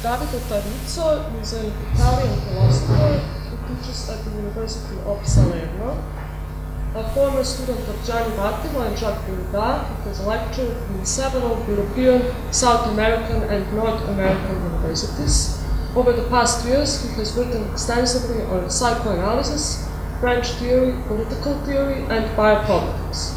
Davide Tarizzo is an Italian philosopher who teaches at the University of Salerno. A former student of Gianni Mattimo and Jacques Derrida, he has lectured in several European, South American, and North American universities. Over the past years, he has written extensively on psychoanalysis, French theory, political theory, and biopolitics.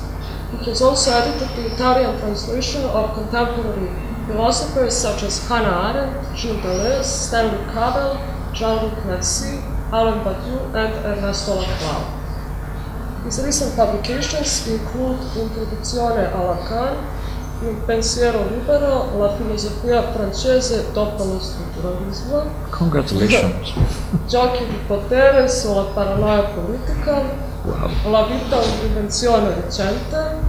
He has also edited the Italian translation of contemporary philosophers such as Hannah Arendt, Gilles Deleuze, Stanley Cavell, Jean-Luc Nancy, Alain Badiou, and Ernesto Laclau. His recent publications include Introduzione a Lacan, Il pensiero libero, La filosofia francese dopo lo strutturalismo. Congratulations. Giochi di potere sulla paranoia politica. Wow. La vita un'invenzione recente.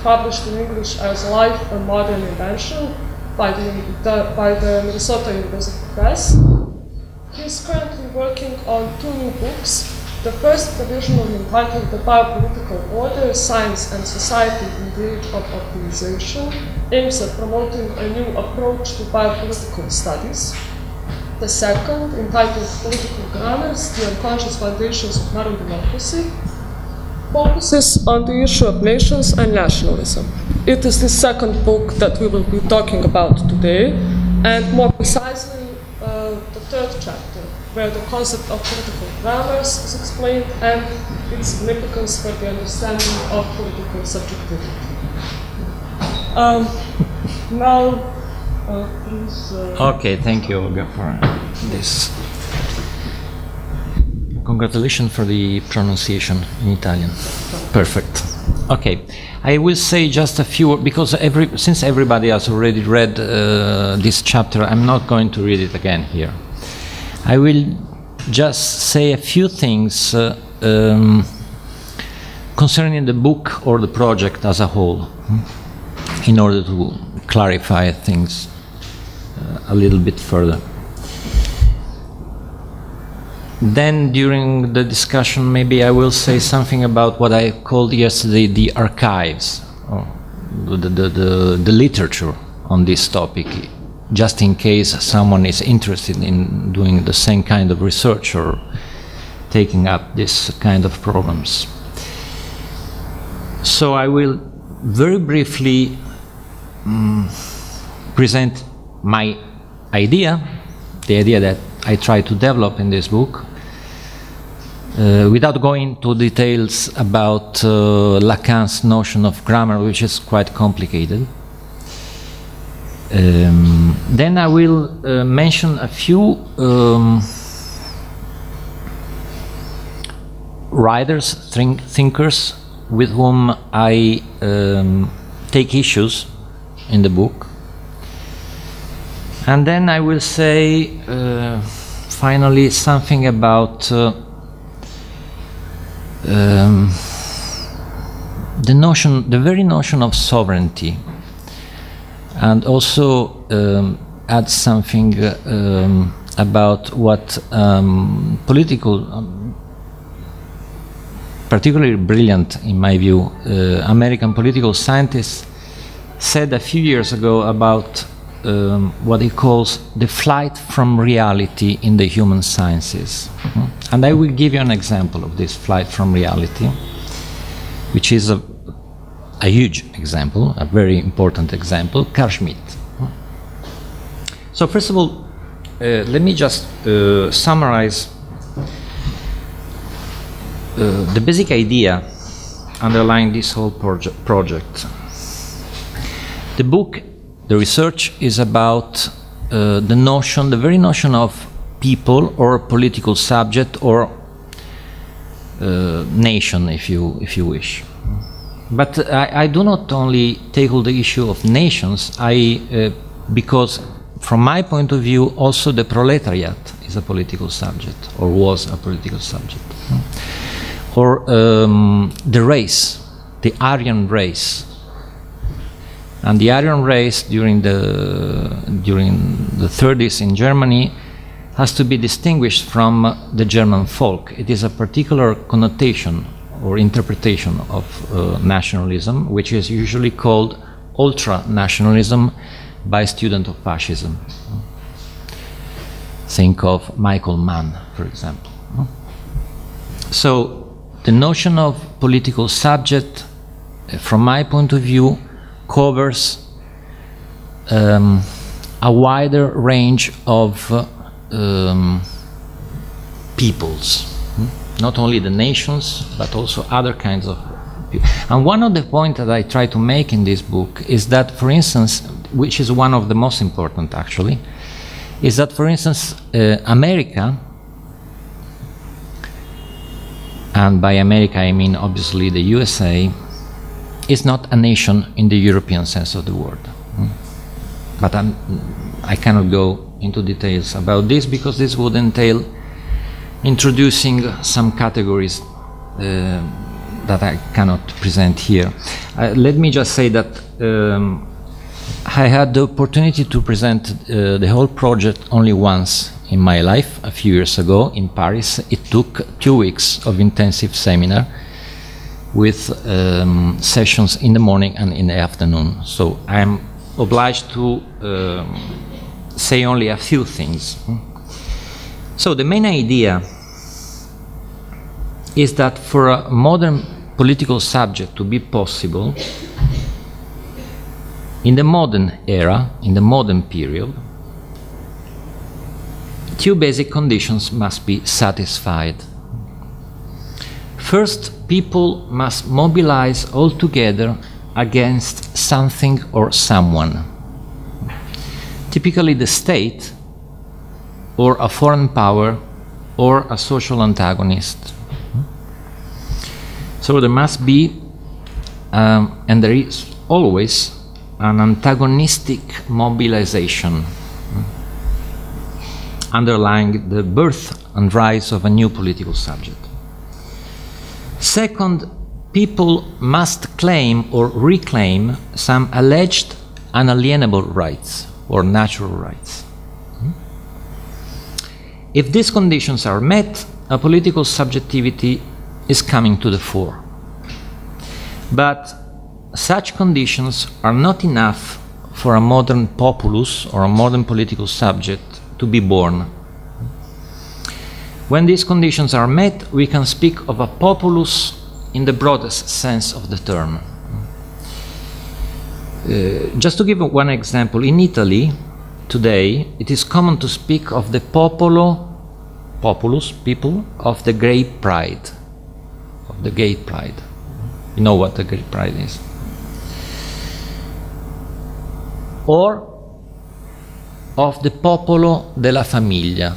Published in English as Life, a Modern Invention by the Minnesota University Press. He is currently working on 2 new books. The first, originally entitled The Biopolitical Order, Science and Society in the Age of Optimization, aims at promoting a new approach to biopolitical studies. The second, entitled Political Grammars, The Unconscious Foundations of Modern Democracy, focuses on the issue of nations and nationalism. It is the second book that we will be talking about today, and more precisely, the third chapter, where the concept of political grammars is explained and its significance for the understanding of political subjectivity. Please. Okay, thank you, Olga, for this. Congratulations for the pronunciation in Italian. Perfect. Okay, I will say just a few, because since everybody has already read this chapter, I'm not going to read it again here. I will just say a few things concerning the book or the project as a whole, in order to clarify things a little bit further. Then, during the discussion, maybe I will say something about what I called yesterday the archives, or the literature on this topic, just in case someone is interested in doing the same kind of research or taking up this kind of problems. So I will very briefly present my idea, the idea that I try to develop in this book, without going into details about Lacan's notion of grammar, which is quite complicated. Then I will mention a few writers, thinkers, with whom I take issues in the book. And then I will say, finally, something about the very notion of sovereignty, and also add something about what particularly brilliant, in my view, American political scientists said a few years ago about what he calls the flight from reality in the human sciences. And I will give you an example of this flight from reality, which is a huge example, a very important example, Carl Schmitt. So first of all, let me just summarize the basic idea underlying this whole project. The book, the research, is about the very notion of people or political subject or nation, if you wish. But I do not only tackle the issue of nations, because from my point of view also the proletariat is a political subject, or was a political subject. Or the race, the Aryan race. And the Aryan race during the 30s in Germany has to be distinguished from the German folk. It is a particular connotation or interpretation of nationalism, which is usually called ultra-nationalism, by students of fascism. Think of Michael Mann, for example. So the notion of political subject, from my point of view, covers a wider range of peoples, not only the nations, but also other kinds of people. And one of the points that I try to make in this book is that, for instance, which is one of the most important actually, is that, for instance, America, and by America I mean obviously the USA, is not a nation in the European sense of the word. But I cannot go into details about this because this would entail introducing some categories that I cannot present here. Let me just say that I had the opportunity to present the whole project only once in my life, a few years ago in Paris. It took 2 weeks of intensive seminar with sessions in the morning and in the afternoon. So I'm obliged to say only a few things. So the main idea is that for a modern political subject to be possible, in the modern era, in the modern period, 2 basic conditions must be satisfied. First, people must mobilize all together against something or someone, typically the state, or a foreign power, or a social antagonist. So there must be, and there is always, an antagonistic mobilization underlying the birth and rise of a new political subject. Second, people must claim or reclaim some alleged unalienable rights or natural rights. If these conditions are met, a political subjectivity is coming to the fore. But such conditions are not enough for a modern populace or a modern political subject to be born. When these conditions are met, we can speak of a populace in the broadest sense of the term. Just to give one example, in Italy today it is common to speak of the populace, people, of the gay pride. Of the gay pride. You know what the gay pride is. Or of the popolo della famiglia,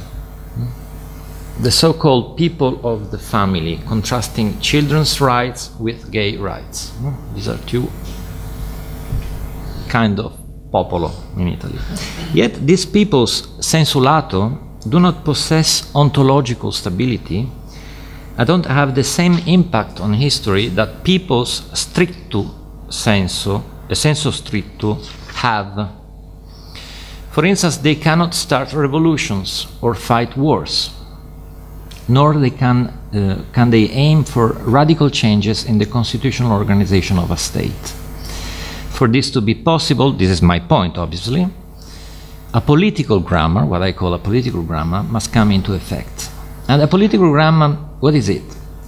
the so-called people of the family, contrasting children's rights with gay rights. These are 2 kind of popolo in Italy. Yet these peoples, sensu lato, do not possess ontological stability and don't have the same impact on history that peoples stricto sensu stricto have. For instance, they cannot start revolutions or fight wars, nor can they aim for radical changes in the constitutional organization of a state. For this to be possible, this is my point obviously, a political grammar, what I call a political grammar, must come into effect. And a political grammar, what is it?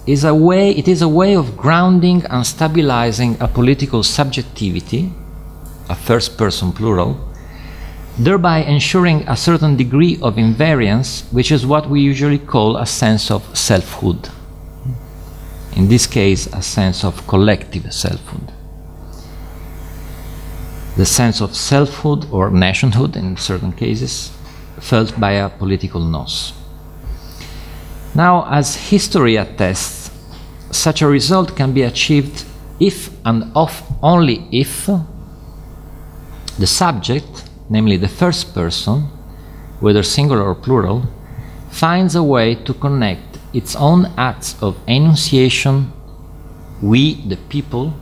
It is a way of grounding and stabilizing a political subjectivity, a first person plural, thereby ensuring a certain degree of invariance, which is what we usually call a sense of selfhood. In this case, a sense of collective selfhood. The sense of selfhood or nationhood in certain cases felt by a political nous. Now, as history attests, such a result can be achieved if and only if the subject, namely the first person, whether singular or plural, finds a way to connect its own acts of enunciation, we, the people,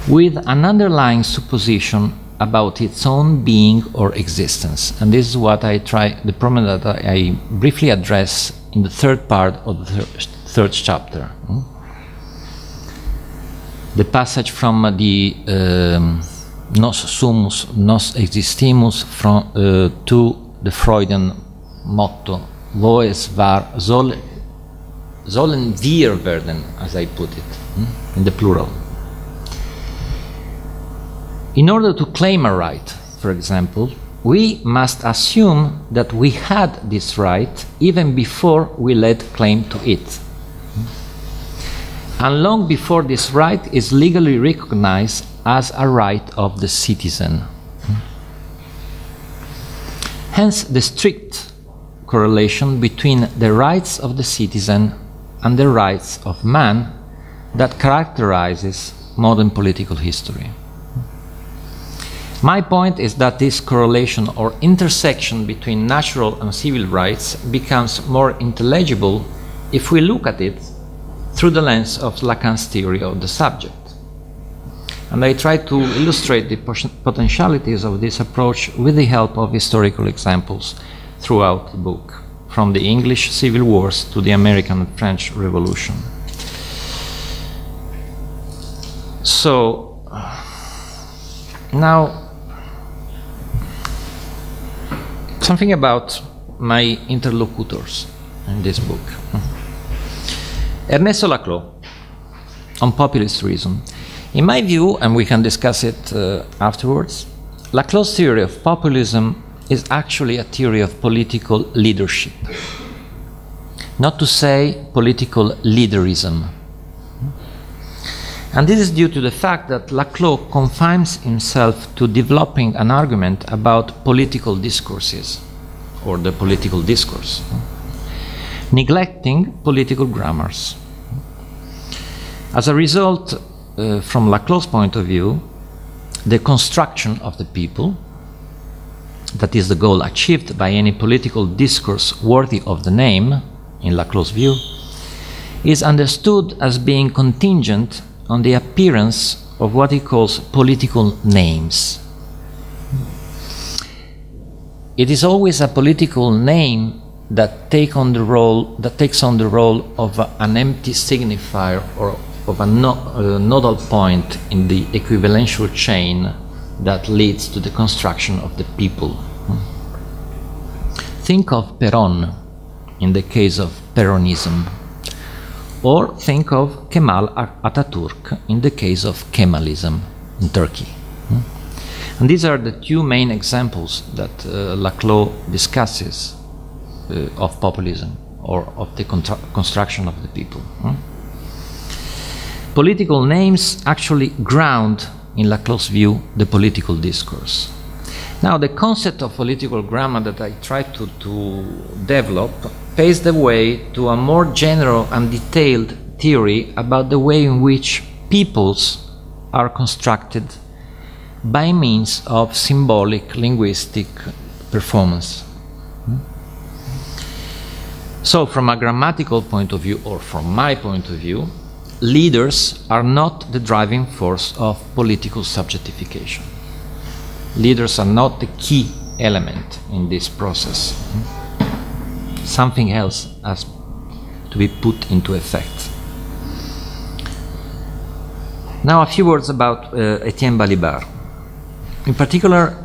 with an underlying supposition about its own being or existence. And this is what I try, the problem that I briefly address in the 3rd part of the 3rd chapter. The passage from the nos sumus, nos existimus, to the Freudian motto, wo es war, sollen wir werden, as I put it, in the plural. In order to claim a right, for example, we must assume that we had this right even before we laid claim to it. And long before this right is legally recognized as a right of the citizen. Hence the strict correlation between the rights of the citizen and the rights of man that characterizes modern political history. My point is that this correlation or intersection between natural and civil rights becomes more intelligible if we look at it through the lens of Lacan's theory of the subject. And I try to illustrate the potentialities of this approach with the help of historical examples throughout the book, from the English Civil Wars to the American and French Revolution. So, now, something about my interlocutors in this book. Ernesto Laclau, on populist reason. In my view, and we can discuss it afterwards, Laclau's theory of populism is actually a theory of political leadership. Not to say political leaderism. And this is due to the fact that Laclau confines himself to developing an argument about political discourses, or the political discourse, neglecting political grammars. As a result, from Laclau's point of view, the construction of the people, that is the goal achieved by any political discourse worthy of the name, in Laclau's view, is understood as being contingent on the appearance of what he calls political names. It is always a political name that takes on the role of an empty signifier or of a nodal point in the equivalential chain that leads to the construction of the people. Think of Peron in the case of Peronism, or think of Kemal Atatürk in the case of Kemalism in Turkey. And these are the two main examples that Laclau discusses of populism, or of the construction of the people. Political names actually ground, in Laclau's view, the political discourse. Now, the concept of political grammar that I try to develop paves the way to a more general and detailed theory about the way in which peoples are constructed by means of symbolic linguistic performance. So, from a grammatical point of view, or from my point of view, leaders are not the driving force of political subjectification. Leaders are not the key element in this process. Something else has to be put into effect. Now a few words about Etienne Balibar. In particular,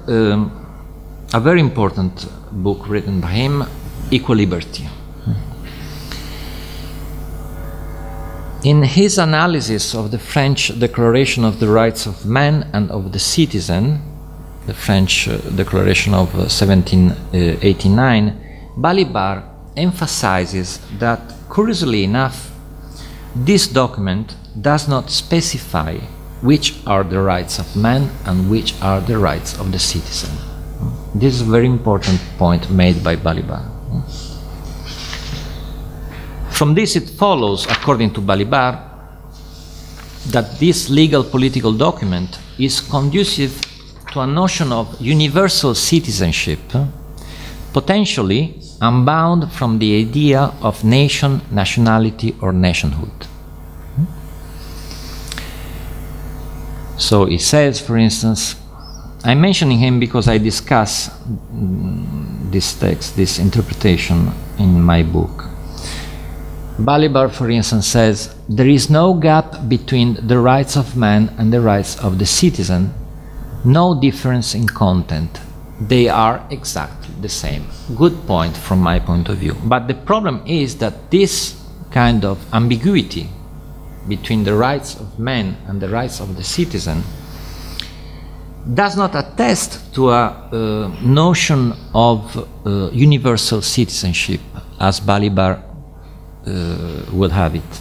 a very important book written by him, Equal Liberty. In his analysis of the French Declaration of the Rights of Man and of the Citizen, the French Declaration of 1789, Balibar emphasizes that, curiously enough, this document does not specify which are the rights of man and which are the rights of the citizen. This is a very important point made by Balibar. From this it follows, according to Balibar, that this legal political document is conducive to a notion of universal citizenship, potentially unbound from the idea of nation, nationality, or nationhood. So he says, for instance, I'm mentioning him because I discuss this text, this interpretation in my book. Balibar, for instance, says, there is no gap between the rights of man and the rights of the citizen, no difference in content. They are exactly the same. Good point from my point of view. But the problem is that this kind of ambiguity between the rights of man and the rights of the citizen does not attest to a notion of universal citizenship as Balibar would have it.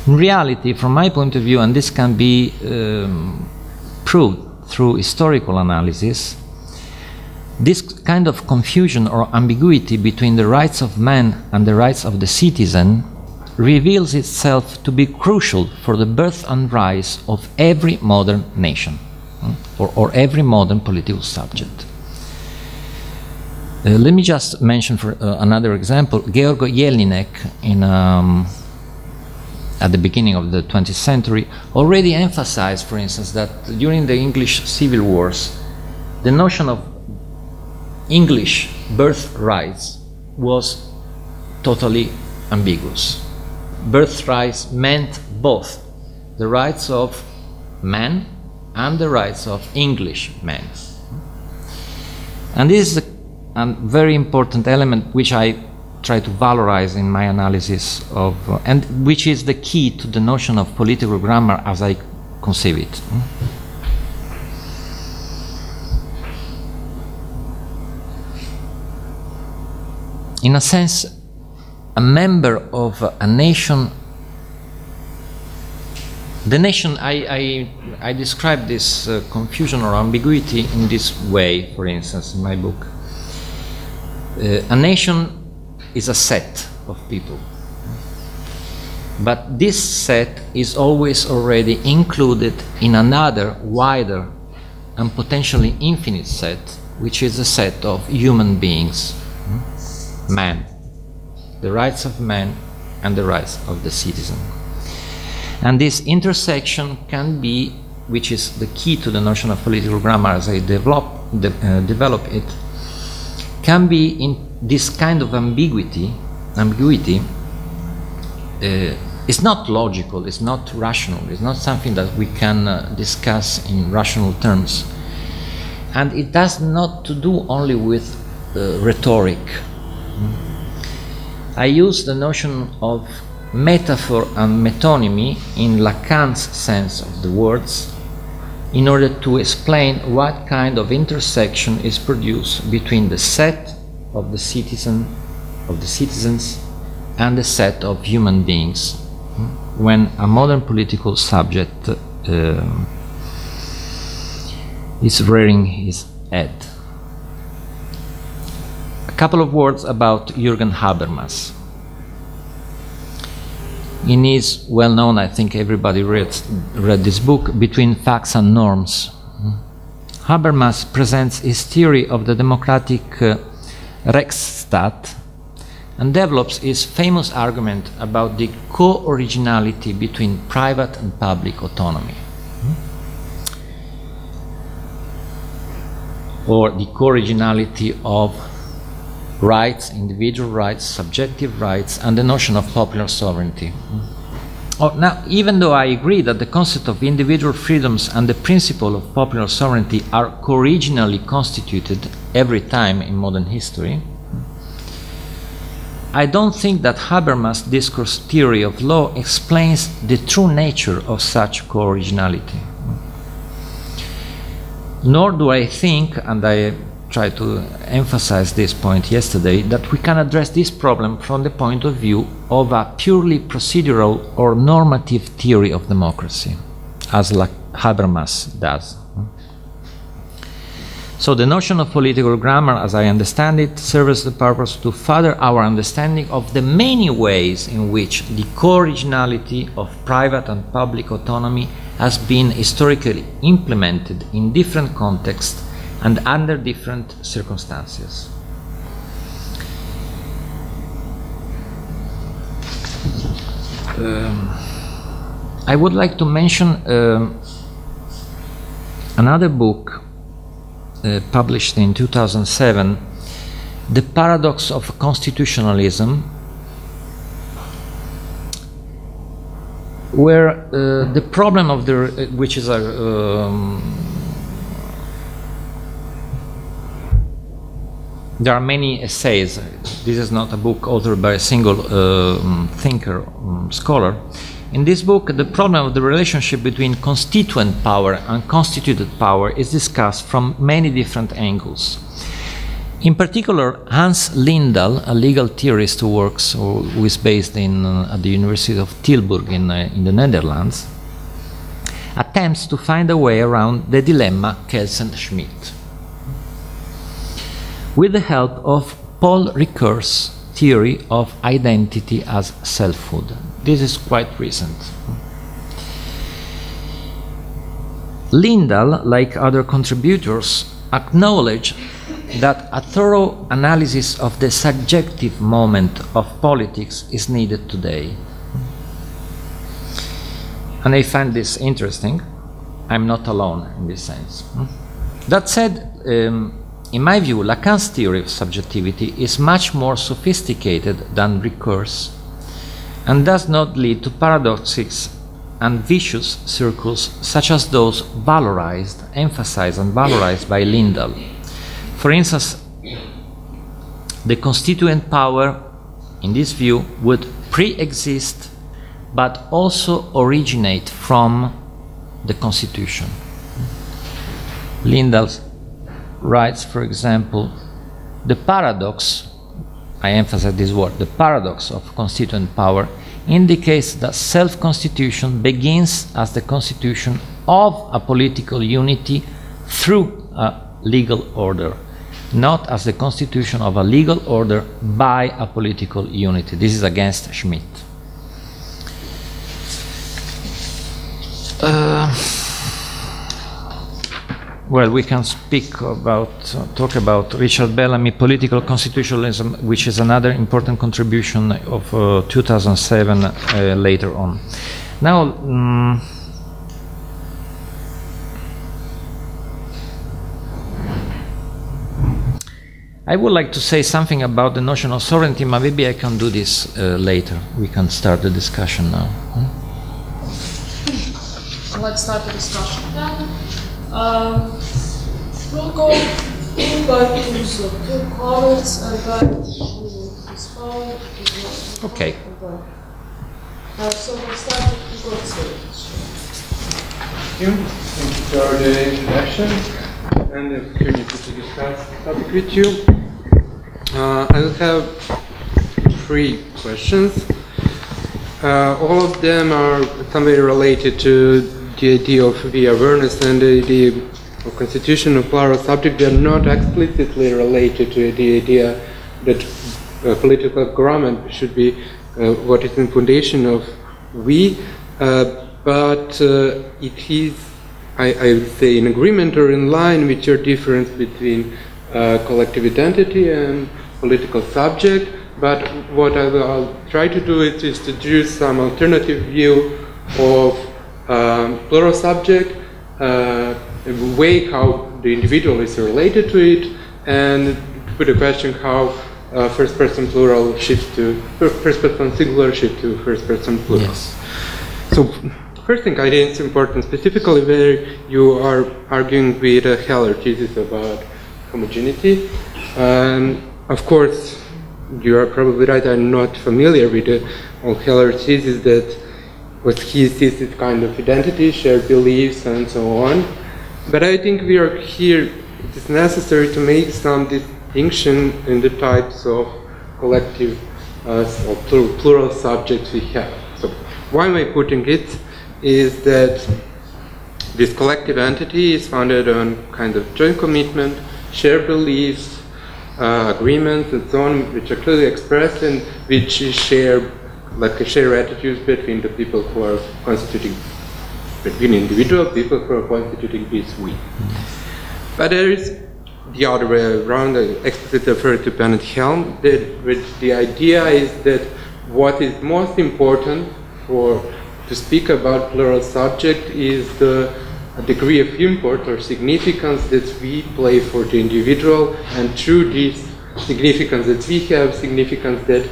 In reality, from my point of view, and this can be proved through historical analysis, this kind of confusion or ambiguity between the rights of man and the rights of the citizen reveals itself to be crucial for the birth and rise of every modern nation, or every modern political subject. Let me just mention for another example, Georg Jelinek at the beginning of the 20th century already emphasized, for instance, that during the English civil wars, the notion of English birth rights was totally ambiguous. Birth rights meant both the rights of men and the rights of English men. And this is a very important element which I try to valorize in my analysis of, and which is the key to the notion of political grammar as I conceive it. In a sense, a member of a nation, the nation, I describe this confusion or ambiguity in this way, for instance, in my book. A nation is a set of people, but this set is always already included in another wider and potentially infinite set, which is a set of human beings, man, the rights of man and the rights of the citizen. And this intersection can be, which is the key to the notion of political grammar as I develop it, can be in this kind of ambiguity is not logical, it's not rational, it's not something that we can discuss in rational terms. And it has not to do only with rhetoric. I use the notion of metaphor and metonymy in Lacan's sense of the words in order to explain what kind of intersection is produced between the set of the citizens and the set of human beings when a modern political subject is rearing his head. A couple of words about Jurgen Habermas. In his well-known, I think everybody read this book, Between Facts and Norms, Habermas presents his theory of the democratic Rechtsstaat and develops his famous argument about the co-originality between private and public autonomy, or the co-originality of rights, individual rights, subjective rights, and the notion of popular sovereignty. Now, even though I agree that the concept of individual freedoms and the principle of popular sovereignty are co-originally constituted every time in modern history, I don't think that Habermas' discourse theory of law explains the true nature of such co-originality. Nor do I think, and I tried to emphasize this point yesterday, that we can address this problem from the point of view of a purely procedural or normative theory of democracy, as Habermas does. So the notion of political grammar, as I understand it, serves the purpose to further our understanding of the many ways in which the co-originality of private and public autonomy has been historically implemented in different contexts and under different circumstances. I would like to mention another book published in 2007, The Paradox of Constitutionalism, where the problem of the, which is a there are many essays. This is not a book authored by a single thinker, scholar. In this book, the problem of the relationship between constituent power and constituted power is discussed from many different angles. In particular, Hans Lindahl, a legal theorist who works or who is based at the University of Tilburg in the Netherlands, attempts to find a way around the dilemma Kelsen-Schmidt with the help of Paul Ricoeur's theory of identity as selfhood. This is quite recent. Lindahl, like other contributors, acknowledged that a thorough analysis of the subjective moment of politics is needed today. And I find this interesting. I'm not alone in this sense. That said, in my view, Lacan's theory of subjectivity is much more sophisticated than Ricoeur's and does not lead to paradoxes and vicious circles such as those valorized, emphasized and valorized by Lindahl. For instance, the constituent power, in this view, would pre-exist but also originate from the Constitution. Lindahl writes, for example, the paradox, I emphasize this word, the paradox of constituent power indicates that self-constitution begins as the constitution of a political unity through a legal order, not as the constitution of a legal order by a political unity. This is against Schmidt. Well, we can talk about Richard Bellamy, Political Constitutionalism, which is another important contribution of 2007 later on. Now, I would like to say something about the notion of sovereignty, but maybe I can do this later. We can start the discussion now. Let's start the discussion then. We'll go two by two, so 2 comments and then we'll respond. Okay. So we'll start with Igor Stage. Thank you. Thank you for the introduction and the opportunity to discuss the topic with you. I will have 3 questions. All of them are somewhere related to the idea of awareness and the idea of constitutional plural subject. They are not explicitly related to the idea that political government should be what is the foundation of we, but it is, I would say, in agreement or in line with your difference between collective identity and political subject. But what I will try to do is to introduce some alternative view of plural subject, a way how the individual is related to it, and put a question how first-person plural shifts to first-person singular shift to first-person plural. Yes. So, first thing I think it's important, specifically where you are arguing with Heller thesis about homogeneity. Of course, you are probably right. I'm not familiar with all Heller thesis that. What he sees is kind of identity, shared beliefs, and so on. But I think we are here, it is necessary to make some distinction in the types of collective or plural subjects we have. So why am I putting it is that this collective entity is founded on kind of joint commitment, shared beliefs, agreements, and so on, which are clearly expressed and which share attitudes between the people who are constituting, between individual people who are constituting this we. But there is the other way around, I explicitly refer to Bennett Helm, which the idea is that what is most important to speak about plural subject is the degree of import or significance that we play for the individual, and through this significance that we have, significance that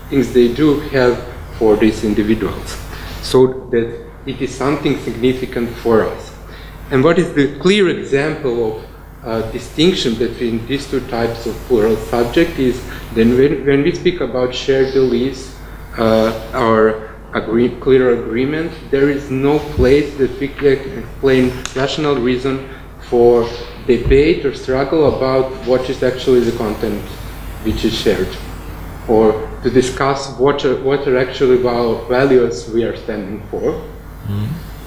things they do have for these individuals, so that it is something significant for us. And what is the clear example distinction between these two types of plural subject is then when we speak about shared beliefs or clear agreement, there is no place that we can explain rational reason for debate or struggle about what is actually the content which is shared, or to discuss what are actually values we are standing for.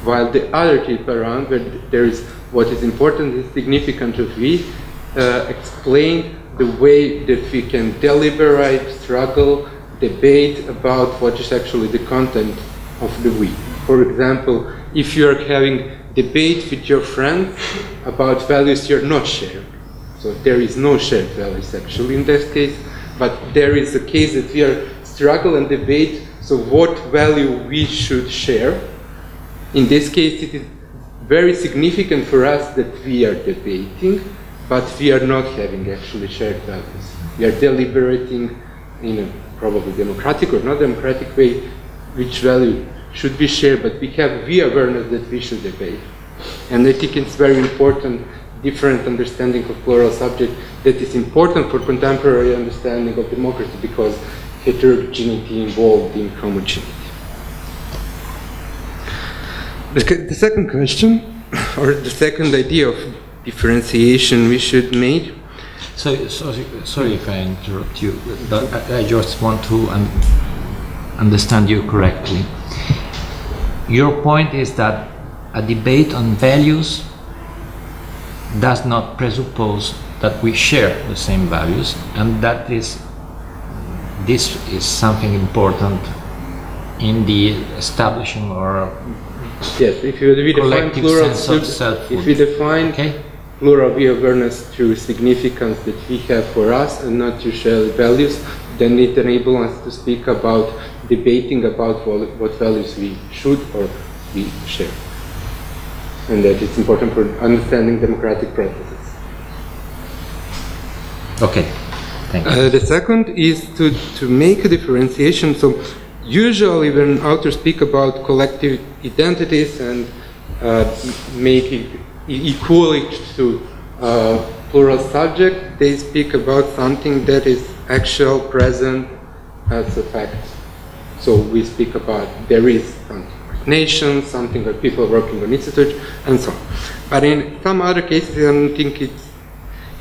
While the other tip around, where there is what is important and significant that we explain the way that we can deliberate, struggle, debate about what is actually the content of the we. For example, if you are having debate with your friends about values you're not sharing, so there is no shared values actually in this case, but there is a case that we are struggle and debate, so what value we should share. In this case, it is very significant for us that we are debating, but we are not having actually shared values. We are deliberating in a probably democratic or not democratic way which value should be shared, but we have the awareness that we should debate. And I think it's very important, different understanding of plural subject that is important for contemporary understanding of democracy, because heterogeneity involved in homogeneity. The second question, or the second idea of differentiation we should make. Sorry if I interrupt you, but I just want to understand you correctly. Your point is that a debate on values does not presuppose that we share the same values, and that this is something important in the establishing or yes, if we define plural, if we define plural awareness through significance that we have for us and not to share values, then it enables us to speak about debating about what values we should or we share. And that it's important for understanding democratic processes. Okay, thank you. The second is to make a differentiation. So usually when authors speak about collective identities and make it equally to plural subject, they speak about something that is actual, present as a fact. So we speak about there is something like nations, something like people working on institutes, and so on. But in some other cases, I don't think it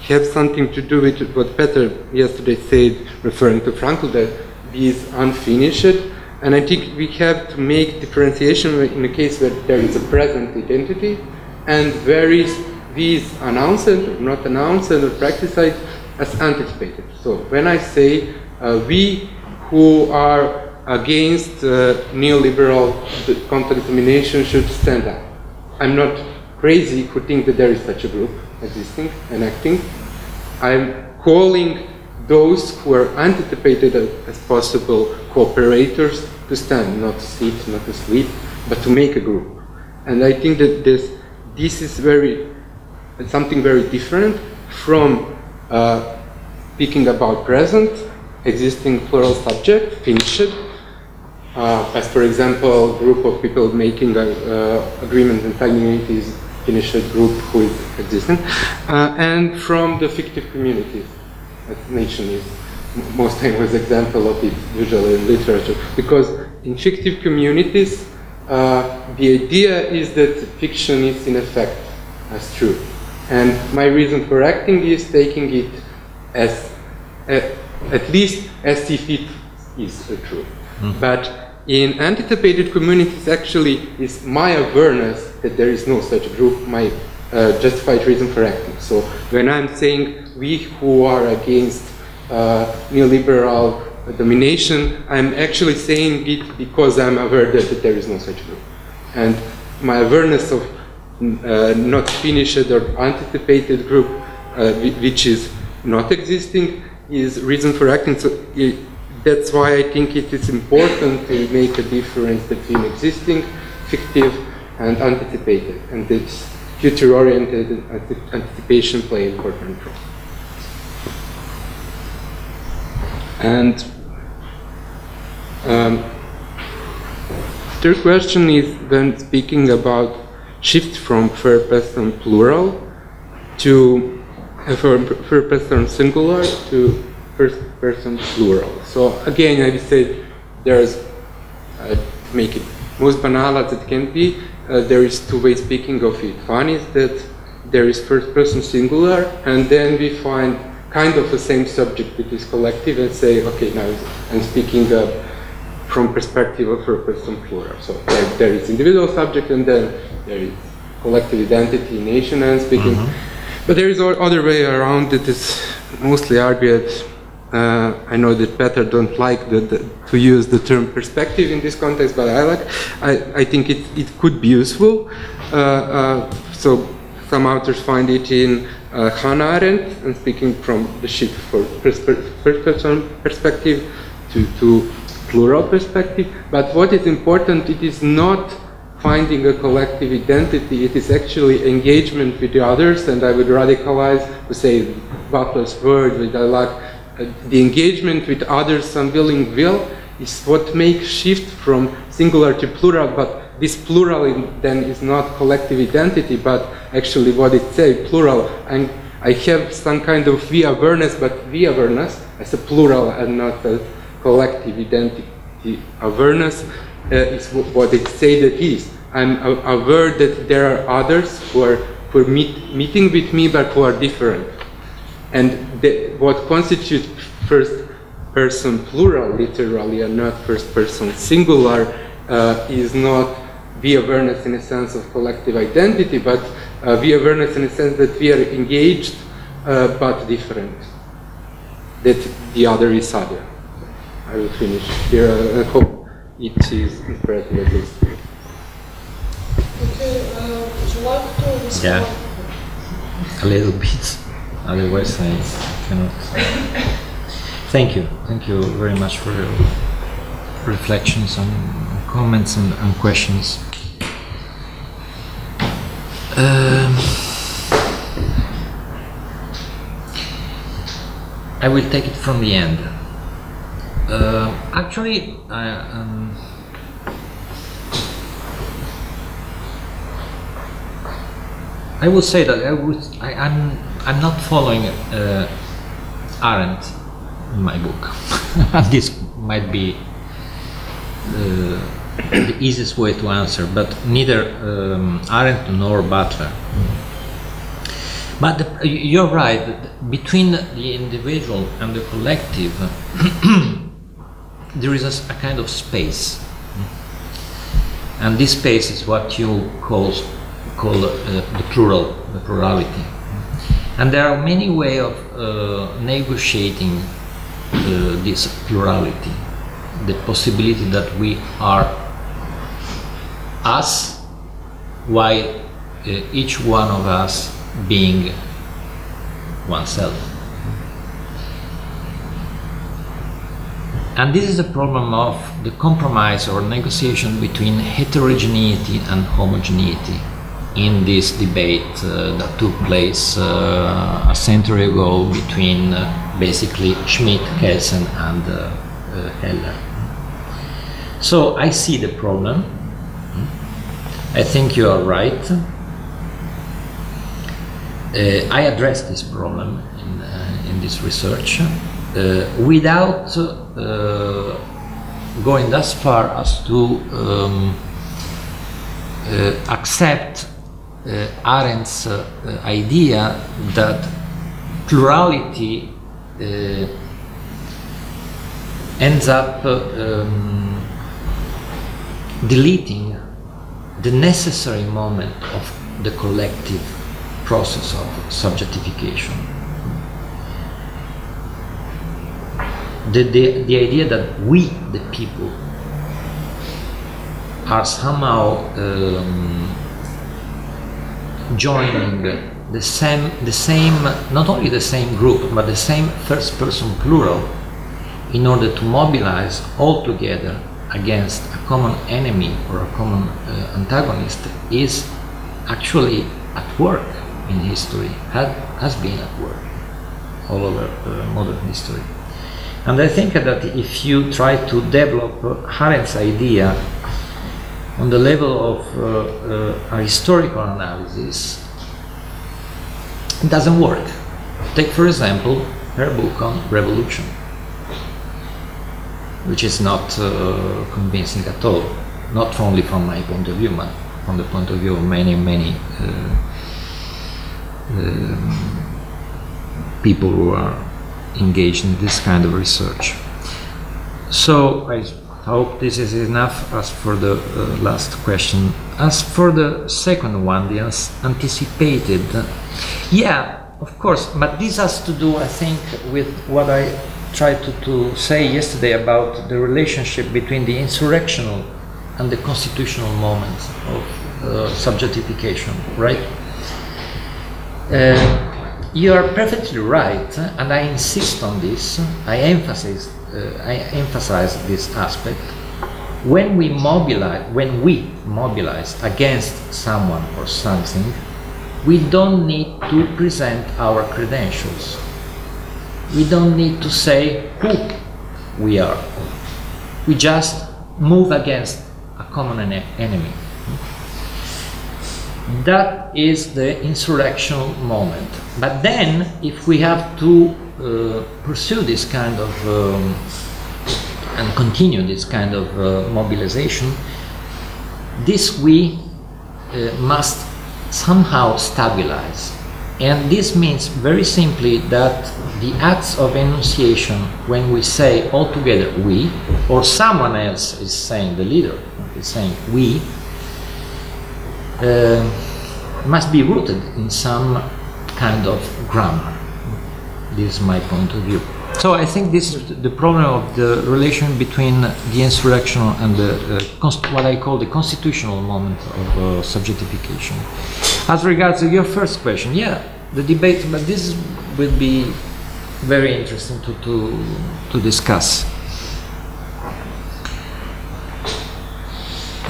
has something to do with what Peter yesterday said, referring to Frankl, that these unfinished. And I think we have to make differentiation in a case where there is a present identity and where is these announced or not announced or practiced as anticipated. So when I say we who are against neoliberal content domination should stand up, I'm not crazy who think that there is such a group existing and acting. I'm calling those who are anticipated as possible cooperators to stand, not to sit, not to sleep, but to make a group. And I think that this is something very different from speaking about present, existing plural subject, finished, as for example, a group of people making agreement and signing unities, finished group who is existing, and from the fictive communities, as nation is most famous example of it usually in literature. Because in fictive communities, the idea is that fiction is in effect as true. And my reason for acting is taking it as, at least as if it is true. But in anticipated communities actually is my awareness that there is no such group, my justified reason for acting. So when I'm saying we who are against neoliberal domination, I'm actually saying it because I'm aware that there is no such group. And my awareness of not finished or anticipated group, which is not existing, is reason for acting. So that's why I think it is important to make a difference between existing, fictive, and anticipated. And this future-oriented anticipation play an important role. And third question is when speaking about shift from purpose and plural to first person singular to first person plural. So again, I would say there's, make it most banal as it can be, there is two-way speaking of it. One is that there is first person singular, and then we find kind of the same subject which is collective and say, okay, now I'm speaking from perspective of first person plural. So there is individual subject, and then there is collective identity, nation, and speaking. But there is other way around that is mostly argued. I know that Peter don't like to use the term perspective in this context, but I think it could be useful. So some authors find it in Hannah Arendt, and speaking from the shift for first person perspective to plural perspective. But what is important, it is not finding a collective identity, it is actually engagement with the others, and I would radicalize to say Butler's word, which I like, the engagement with others' unwilling will is what makes shift from singular to plural, but this plural then is not collective identity, but actually what it says, plural, and I have some kind of we-awareness, but we-awareness as a plural and not a collective identity awareness is what it say that is. I'm aware that there are others who are meeting with me, but who are different. And what constitutes first person plural, literally, and not first person singular, is not we-awareness in a sense of collective identity, but we-awareness in a sense that we are engaged, but different. That the other is other. I will finish here. I hope it is imperative at least. Okay, would you like to respond? Yeah, a little bit. Otherwise, I cannot. Thank you very much for your reflections and comments and questions. I will take it from the end. Actually, I would say that I'm not following Arendt in my book. This might be the easiest way to answer, but neither Arendt nor Butler. But you're right, between the individual and the collective there is a kind of space, and this space is what you call the plural, the plurality. And there are many ways of negotiating this plurality, the possibility that we are us, while each one of us being oneself. And this is a problem of the compromise or negotiation between heterogeneity and homogeneity in this debate that took place a century ago between basically Schmidt, Kelsen and Heller. So I see the problem. I think you are right. I address this problem in this research without going as far as to accept Arendt's idea that plurality ends up deleting the necessary moment of the collective process of subjectification. The idea that we, the people, are somehow joining the same, not only the same group, but the same first person plural in order to mobilize all together against a common enemy or a common antagonist is actually at work in history, has been at work all over modern history. And I think that if you try to develop Arendt's idea on the level of a historical analysis, it doesn't work. Take, for example, her book on revolution, which is not convincing at all, not only from my point of view, but from the point of view of many people who are engaged in this kind of research. So I hope this is enough as for the last question. As for the second one, the anticipated, yeah, of course, but this has to do, I think, with what I tried to say yesterday about the relationship between the insurrectional and the constitutional moments of subjectification, right? You are perfectly right, and I insist on this. I emphasize this aspect. When we mobilize against someone or something, we don't need to present our credentials. We don't need to say who we are. We just move against a common enemy. That is the insurrectional moment. But then, if we have to pursue this kind of and continue this kind of mobilization, this we must somehow stabilize. And this means very simply that the acts of enunciation, when we say all together we, or someone else is saying, the leader is saying we, must be rooted in some kind of grammar. This is my point of view. So I think this is the problem of the relation between the insurrectional and the what I call the constitutional moment of subjectification. As regards to your first question, yeah, the debate, but this will be very interesting to discuss.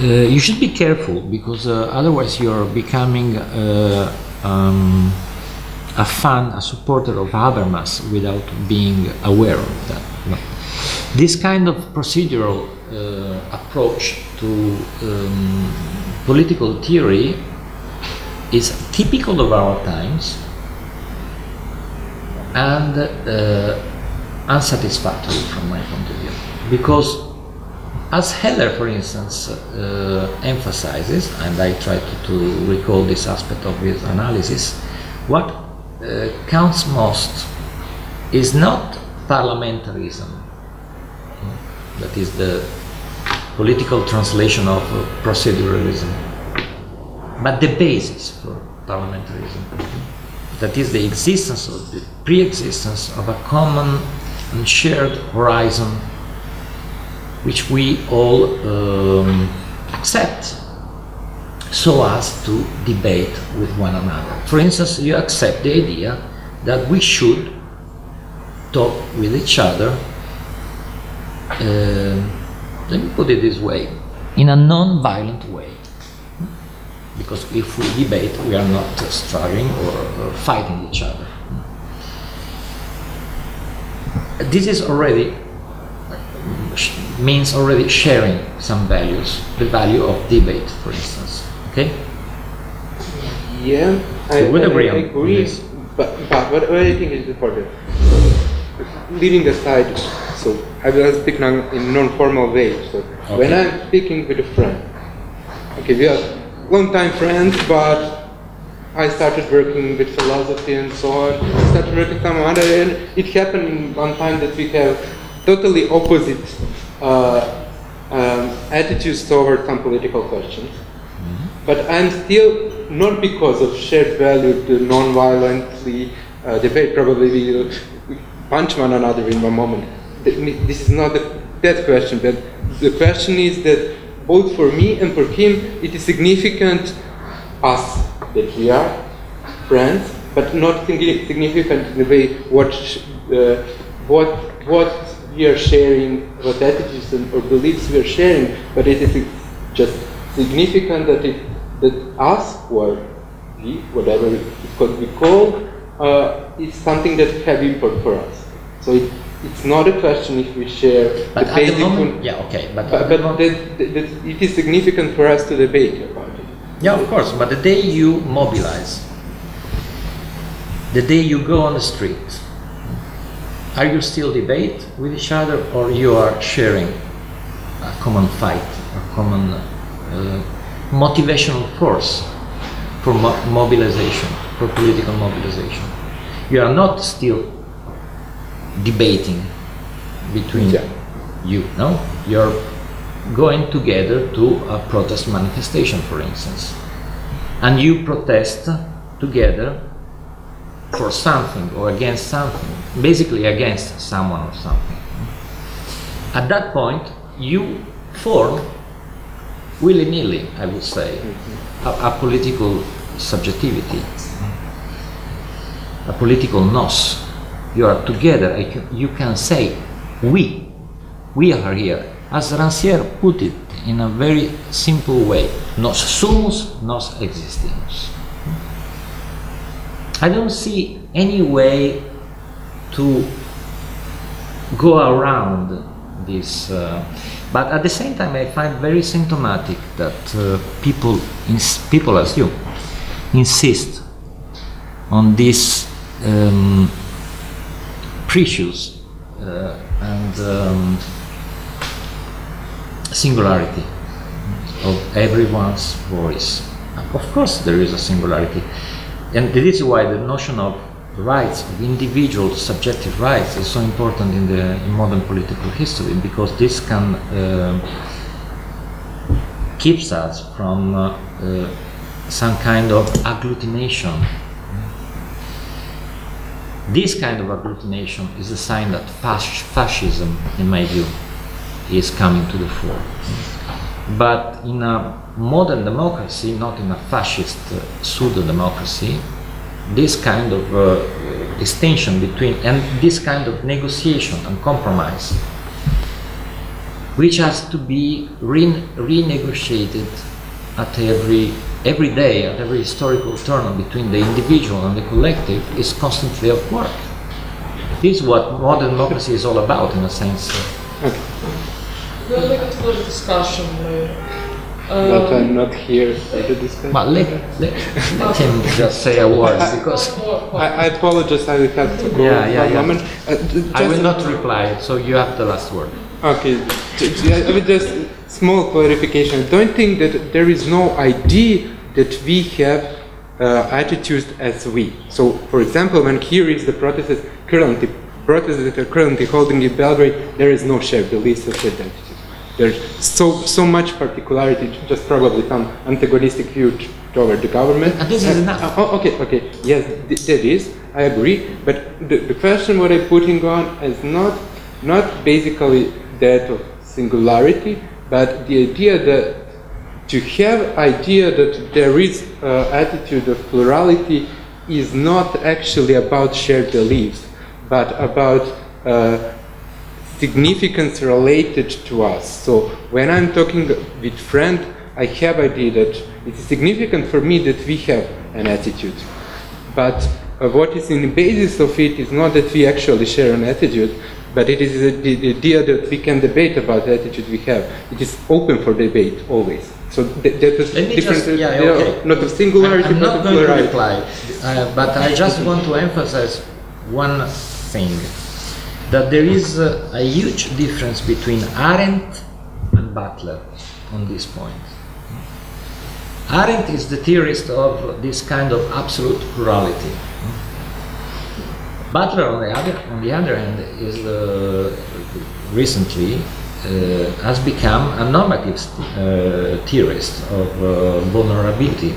You should be careful, because otherwise you are becoming a fan, a supporter of Habermas without being aware of that. No. This kind of procedural approach to political theory is typical of our times and unsatisfactory from my point of view, because as Heller, for instance, emphasizes, and I try to recall this aspect of his analysis, what counts most is not parliamentarism, that is the political translation of proceduralism, but the basis for parliamentarism, that is the existence of the pre-existence of a common and shared horizon which we all accept, so as to debate with one another. For instance, you accept the idea that we should talk with each other, let me put it this way, in a non-violent way. Because if we debate, we are not struggling or fighting each other. This is already means already sharing some values, the value of debate, for instance. Okay? Yeah, I agree. But what I think is important, leaving aside, so I will speak now in non-formal way. So okay. When I'm speaking with a friend, okay, we are long-time friends, but I started working with philosophy and so on. I started working some other, and it happened one time that we have totally opposite attitudes toward some political questions. Mm-hmm. But I'm still, not because of shared value to non-violently debate, probably we will punch one another in one moment. This is not that question, but the question is that both for me and for him, it is significant us that we are friends, but not significant in the way what we are sharing, what attitudes or beliefs we are sharing, but it is just significant that us, or we, whatever it could be called, is something that have import for us. So it's not a question if we share but the at basic the moment, yeah, okay, but it is significant for us to debate about it. Yeah, of course, but the day you mobilize the day you go on the street, are you still debate with each other, or you are sharing a common fight, a common motivational force for mobilization, for political mobilization? You are not still debating between you, no? You're going together to a protest manifestation, for instance, and you protest together for something or against something, basically against someone or something. At that point, you form, willy-nilly, I would say, a political subjectivity, a political nous. You are together. You can say, we are here. As Rancière put it in a very simple way, nos sumus, nos existimus. I don't see any way to go around this, but at the same time I find very symptomatic that people as you insist on this precious and singularity of everyone's voice. Of course there is a singularity, and this is why the notion of rights, of individual subjective rights, is so important in modern political history, because this can keeps us from some kind of agglutination. This kind of agglutination is a sign that fascism, in my view, is coming to the fore. But in a modern democracy, not in a fascist pseudo-democracy, this kind of distinction between, and this kind of negotiation and compromise, which has to be renegotiated at every day, at every historical turn between the individual and the collective, is constantly at work. This is what modern democracy is all about, in a sense. Okay. We'll make it to the discussion later. But I'm not here for the discussion. But let him just say a word, because I apologize, I will have to go for a moment. I will not reply, so you have the last word. Okay, with just small clarification. I don't think that there is no idea that we have attitudes as we. So, for example, when here is the protests that are currently holding in Belgrade, there is no shared beliefs or shared attitudes. There's so much particularity, just probably some antagonistic view toward the government. And this is enough. Okay, yes, that is, I agree. But the question what I'm putting on is not basically that of singularity, but the idea that to have idea that there is attitude of plurality is not actually about shared beliefs, but about significance related to us. So when I'm talking with friend, I have idea that it is significant for me that we have an attitude. But what is in the basis of it is not that we actually share an attitude, but it is the idea that we can debate about the attitude we have. It is open for debate always. So that is different. Not of singularity, I'm but not of going to plurality. reply, but I just want to emphasize one thing, that there is a huge difference between Arendt and Butler on this point. Arendt is the theorist of this kind of absolute plurality. Butler, on the other hand, is recently has become a normative theorist of vulnerability.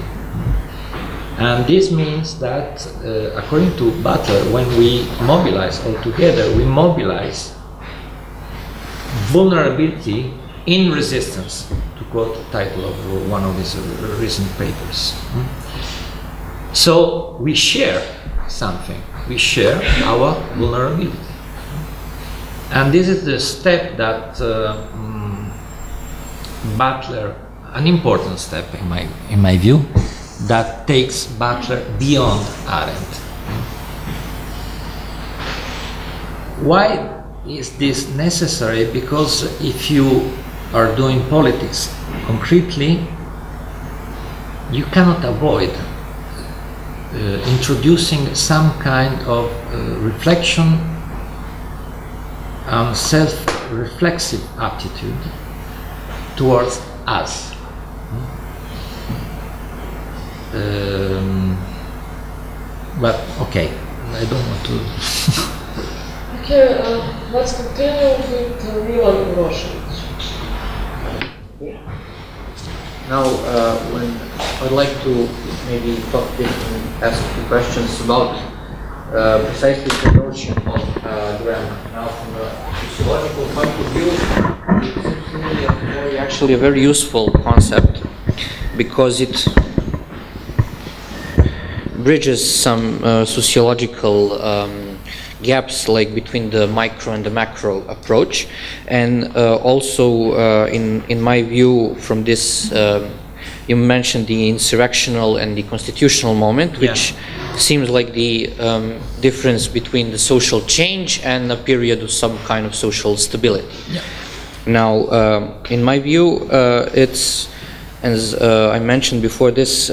And this means that, according to Butler, when we mobilize all together, we mobilize vulnerability in resistance, to quote the title of one of his recent papers. So we share something, we share our vulnerability. And this is the step that Butler, an important step in my view, that takes Butler beyond Arendt. Why is this necessary? Because if you are doing politics concretely, you cannot avoid introducing some kind of reflection and self-reflexive attitude towards us. But okay, I don't want to. Okay, let's continue with Milan Urošević. Now, when I'd like to maybe talk a bit and ask a few questions about precisely the notion of grammar. Now, from a sociological point of view, it seems to me actually a very useful concept because it bridges some sociological gaps, like between the micro and the macro approach, and also in my view, from this you mentioned the insurrectional and the constitutional moment, which seems like the difference between the social change and a period of some kind of social stability. Now, in my view, it's, as I mentioned before this,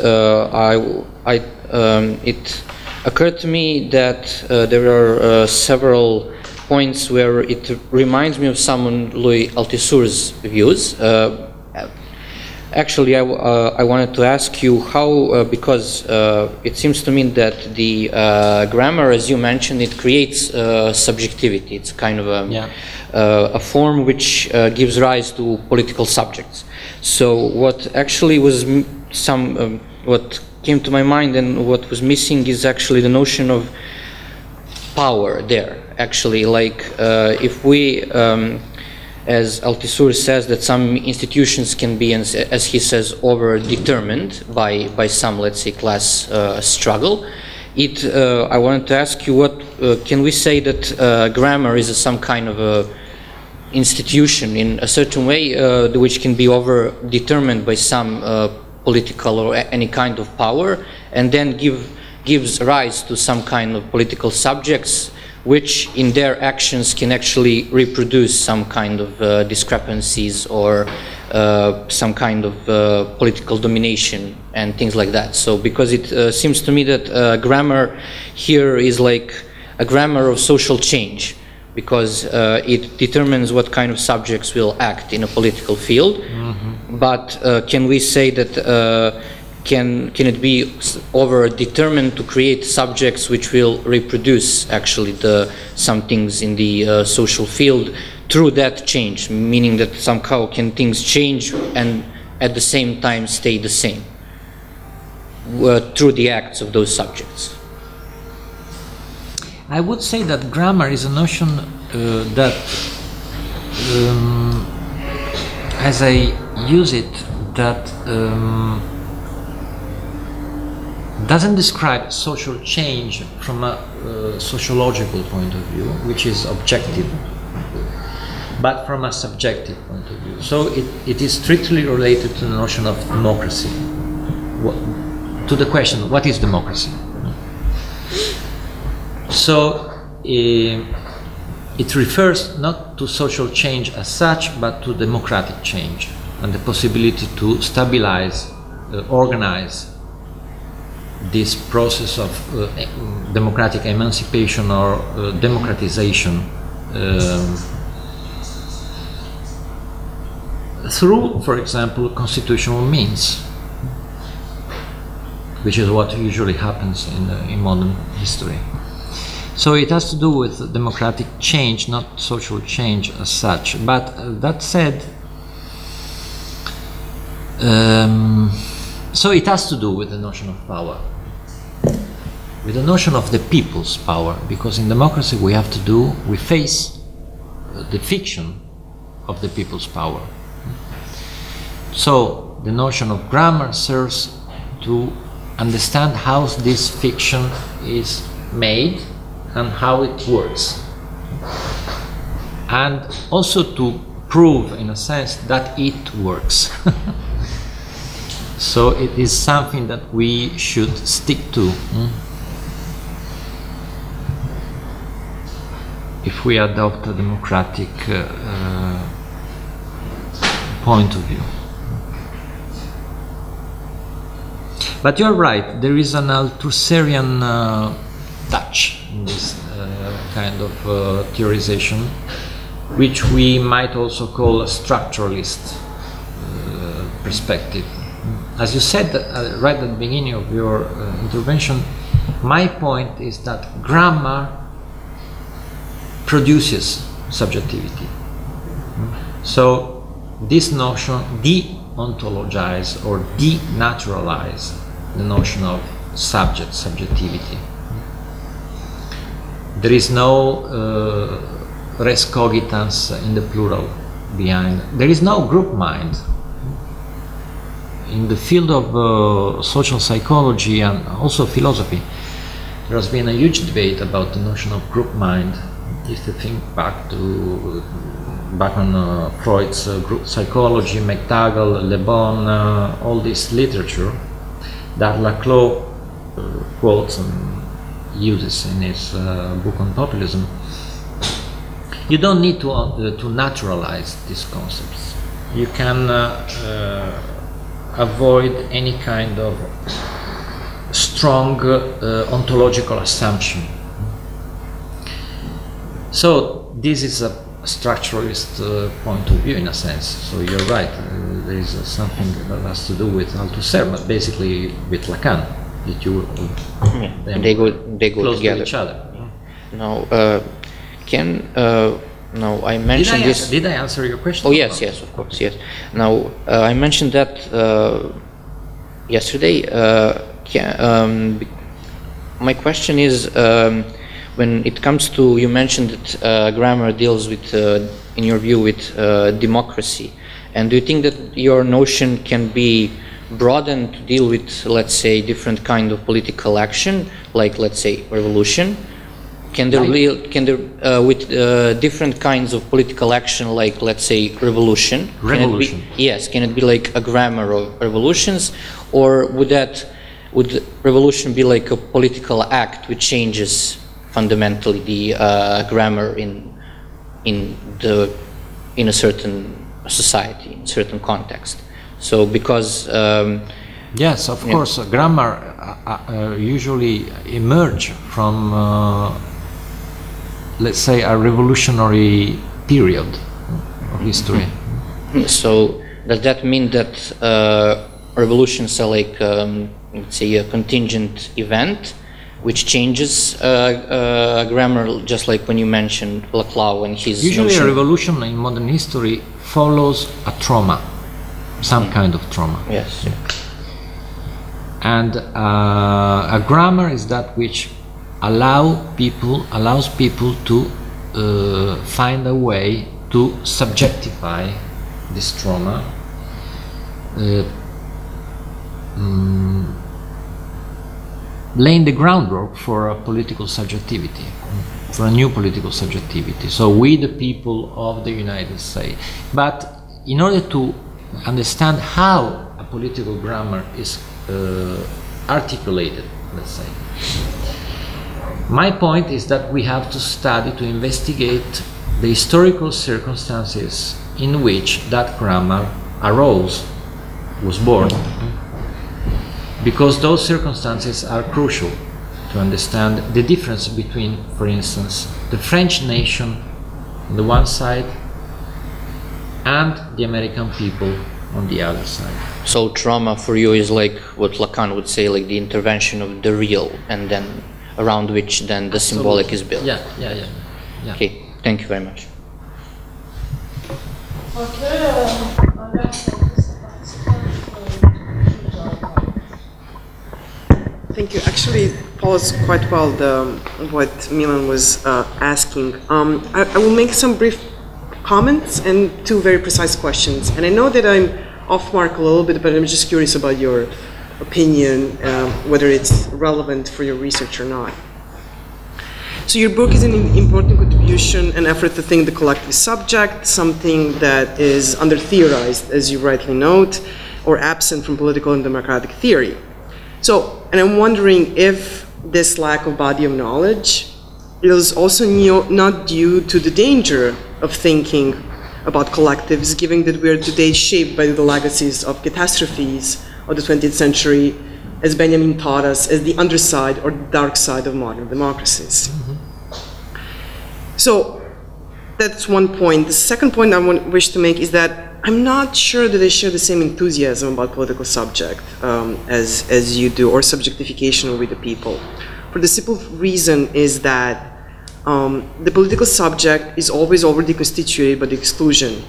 it occurred to me that there are several points where it reminds me of some Louis Althusser's views. Actually, I wanted to ask you how, because it seems to me that the grammar, as you mentioned, it creates subjectivity. It's kind of a form which gives rise to political subjects. So what actually was what came to my mind and what was missing is actually the notion of power there. Actually, like if we, as Althusser says, that some institutions can be, as he says, over-determined by some, let's say, class struggle. I wanted to ask you, what can we say that grammar is some kind of a institution in a certain way which can be over-determined by some political or any kind of power, and then gives rise to some kind of political subjects which in their actions can actually reproduce some kind of discrepancies or some kind of political domination and things like that. So because it seems to me that grammar here is like a grammar of social change, because it determines what kind of subjects will act in a political field. Mm-hmm. But can we say that can it be over-determined to create subjects which will reproduce actually some things in the social field through that change, meaning that somehow can things change and at the same time stay the same through the acts of those subjects? I would say that grammar is a notion that, as I use it, that doesn't describe social change from a sociological point of view, which is objective, but from a subjective point of view. So it is strictly related to the notion of democracy, to the question, what is democracy? So it refers not to social change as such, but to democratic change and the possibility to stabilize, organize this process of democratic emancipation or democratization through, for example, constitutional means, which is what usually happens in modern history. So it has to do with democratic change, not social change as such. But that said, so it has to do with the notion of power, with the notion of the people's power, because in democracy we face the fiction of the people's power. So the notion of grammar serves to understand how this fiction is made and how it works, and also to prove, in a sense, that it works. So it is something that we should stick to if we adopt a democratic point of view. But you're right, there is an Althuserian touch in this kind of theorization, which we might also call a structuralist perspective. As you said right at the beginning of your intervention, my point is that grammar produces subjectivity. So this notion de-ontologize or denaturalize the notion of subjectivity. There is no res cogitans in the plural behind. There is no group mind. In the field of social psychology and also philosophy, there has been a huge debate about the notion of group mind. If you think back on Freud's group psychology, McTaggart, Le Bon, all this literature that Laclau quotes and uses in his book on populism, you don't need to naturalize these concepts. You can avoid any kind of strong ontological assumption. So this is a structuralist point of view in a sense. So you're right, there is something that has to do with Althusser, but basically with Lacan. That you they go close together. to each other. Now, now I mentioned this. Did I answer your question? Oh yes, yes, of course, yes. Now I mentioned that yesterday. My question is, when it comes to, you mentioned that grammar deals with, in your view, with democracy, and do you think that your notion can be broadened to deal with, let's say, different kind of political action, like let's say revolution? Can there with different kinds of political action, like let's say revolution? Revolution. Can it be like a grammar of revolutions, or would revolution be like a political act which changes fundamentally the grammar in a certain society, in a certain context? So because yes, of course, grammar usually emerge from let's say a revolutionary period of history. So does that mean that revolutions are like let's say a contingent event which changes grammar, just like when you mentioned Laclau and his usually notion? A revolution in modern history follows a trauma, some kind of trauma. Yes. Yeah. And a grammar is that which allows people to find a way to subjectify this trauma, laying the groundwork for a political subjectivity, for a new political subjectivity. So we, the people of the United States. But in order to understand how a political grammar is articulated, let's say, my point is that we have to study, to investigate the historical circumstances in which that grammar arose, was born, because those circumstances are crucial to understand the difference between, for instance, the French nation on the one side and the American people on the other side. So trauma for you is like what Lacan would say, like the intervention of the real, and then around which then the symbolic is built. Yeah. Okay, thank you very much. Okay, Thank you. Actually, follows quite well what Milan was asking. I will make some brief comments and two very precise questions. And I know that I'm off mark a little bit, but I'm just curious about your opinion, whether it's relevant for your research or not. So your book is an important contribution and effort to think the collective subject, something that is under-theorized, as you rightly note, or absent from political and democratic theory. So, and I'm wondering if this lack of body of knowledge is also not due to the danger of thinking about collectives, given that we are today shaped by the legacies of catastrophes of the 20th century, as Bellamy taught us, as the underside or dark side of modern democracies. So that's one point. The second point I wish to make is that I'm not sure that I share the same enthusiasm about political subject as you do, or subjectification with the people. For the simple reason is that the political subject is always already constituted by the exclusion,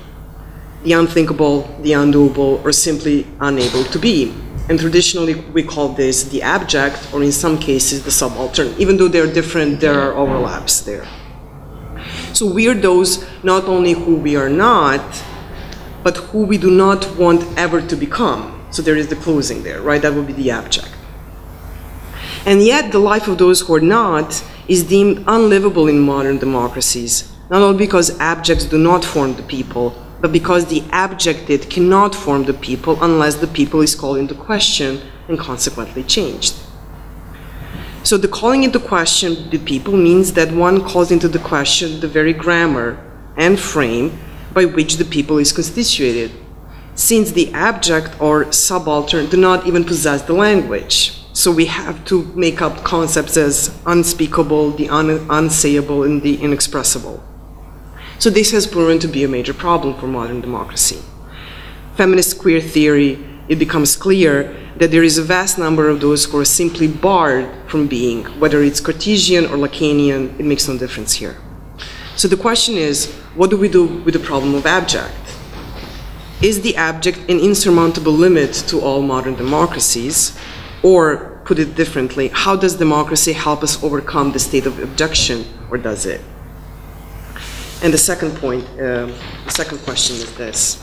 the unthinkable, the undoable, or simply unable to be. And traditionally we call this the abject, or in some cases the subaltern. Even though they're different, there are overlaps there. So we are those not only who we are not, but who we do not want ever to become. So there is the closing there, right? That would be the abject. And yet the life of those who are not is deemed unlivable in modern democracies, not only because abjects do not form the people, but because the abjected cannot form the people unless the people is called into question and consequently changed. So the calling into question the people means that one calls into the question the very grammar and frame by which the people is constituted, since the abject or subaltern do not even possess the language. So we have to make up concepts as unspeakable, the unsayable, and the inexpressible. So this has proven to be a major problem for modern democracy. Feminist queer theory, it becomes clear that there is a vast number of those who are simply barred from being, whether it's Cartesian or Lacanian, it makes no difference here. So the question is, what do we do with the problem of abject? Is the abject an insurmountable limit to all modern democracies? Or, put it differently, how does democracy help us overcome the state of abjection, or does it? And the second point, the second question is this.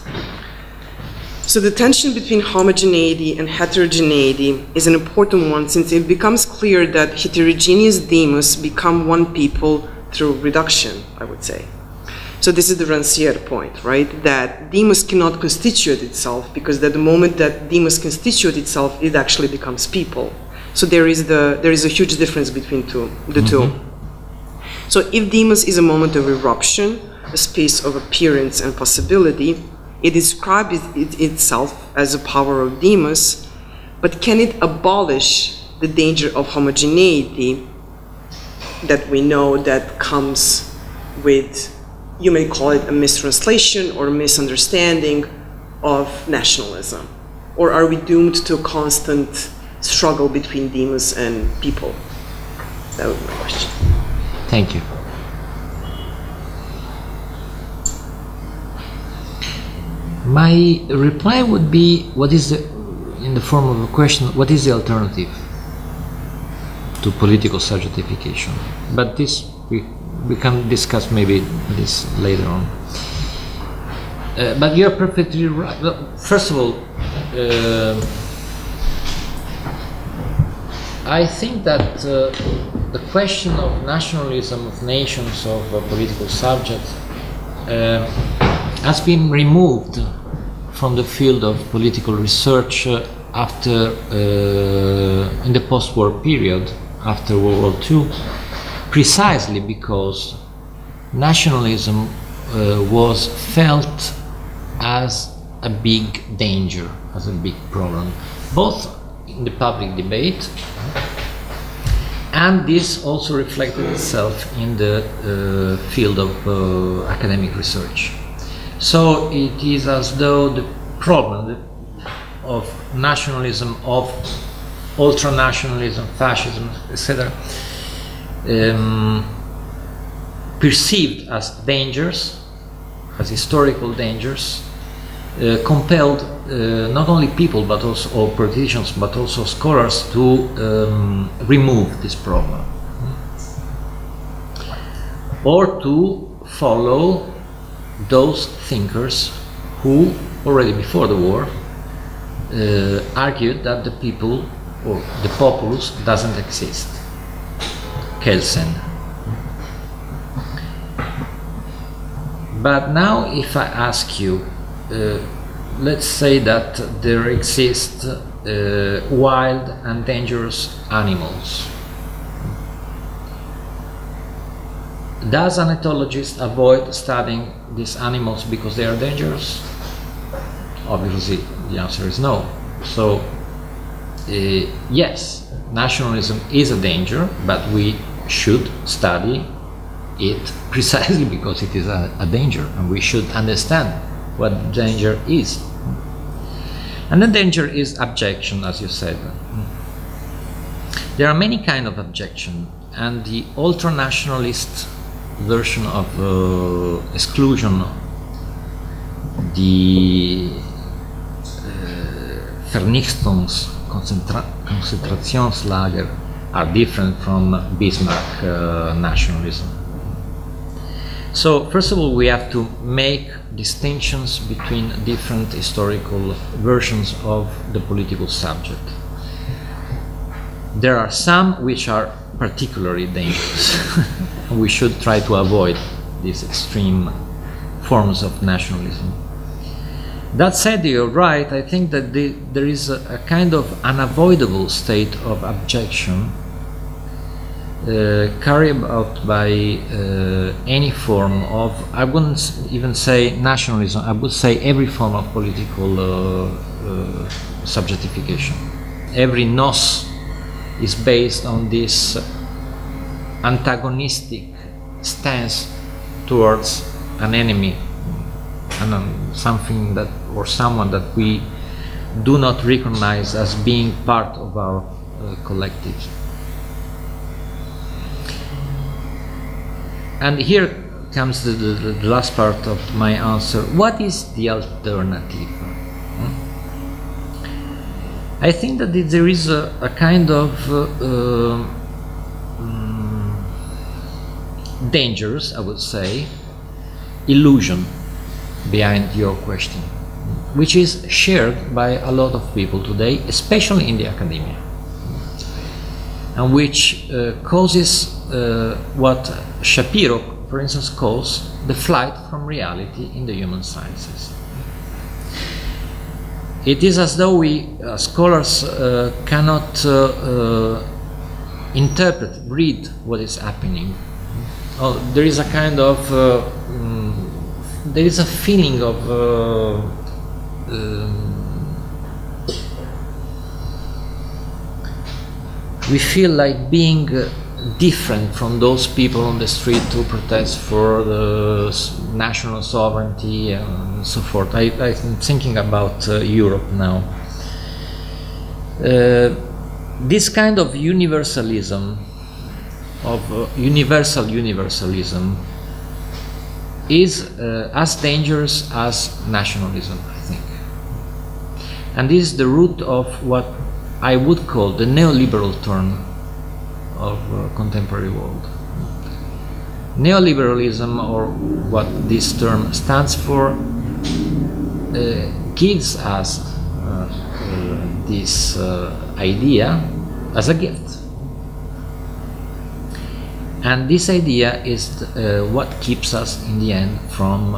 So the tension between homogeneity and heterogeneity is an important one, since it becomes clear that heterogeneous demos become one people through reduction, I would say. So this is the Rancière point, right? That demos cannot constitute itself, because at the moment that demos constitute itself, it actually becomes people. So there is a huge difference between the two. So if demos is a moment of eruption, a space of appearance and possibility, it describes itself as a power of demos, but can it abolish the danger of homogeneity that we know that comes with, you may call it a mistranslation or a misunderstanding of nationalism? Or are we doomed to a constant struggle between demos and people? That would be my question. Thank you. My reply would be, what is the, in the form of a question, what is the alternative to political subjectification? But this, we can discuss maybe this later on. But you're perfectly right. Well, first of all, I think that the question of nationalism, of nations, of political subjects has been removed from the field of political research after, in the post-war period, after World War II, precisely because nationalism was felt as a big danger, as a big problem, both in the public debate, and this also reflected itself in the field of academic research. So it is as though the problem of nationalism, of ultranationalism, fascism, etc., perceived as dangers, as historical dangers, compelled not only people but also, or politicians, but also scholars to remove this problem, or to follow those thinkers who already before the war argued that the people or the populace doesn't exist. Kelsen. But now if I ask you, let's say that there exist wild and dangerous animals. Does an ethologist avoid studying these animals because they are dangerous? Obviously, the answer is no. So, yes, nationalism is a danger, but we should study it precisely because it is a danger, and we should understand what danger is. And the danger is abjection, as you said. There are many kinds of abjection, and the ultranationalist version of exclusion, the Vernichtungs Konzentrationslager, are different from Bismarck nationalism. So first of all, we have to make distinctions between different historical versions of the political subject. There are some which are particularly dangerous. We should try to avoid these extreme forms of nationalism. That said, you're right. I think that there is a kind of unavoidable state of abjection carried out by any form of, I wouldn't even say nationalism, I would say every form of political subjectification. Every nos is based on this antagonistic stance towards an enemy, and something that, or someone that we do not recognize as being part of our collective. And here comes the last part of my answer. What is the alternative? I think that there is a kind of dangerous, I would say, illusion behind your question, which is shared by a lot of people today, especially in the academia, and which causes what Shapiro, for instance, calls the flight from reality in the human sciences. It is as though we, scholars, cannot interpret, read what is happening. There is a kind of, there is a feeling of we feel like being different from those people on the street who protest for the national sovereignty and so forth. I'm thinking about Europe now. This kind of universalism, of universalism, is as dangerous as nationalism, I think. And this is the root of what I would call the neoliberal turn of contemporary world. Neoliberalism, or what this term stands for, gives us this idea as a gift. And this idea is what keeps us in the end from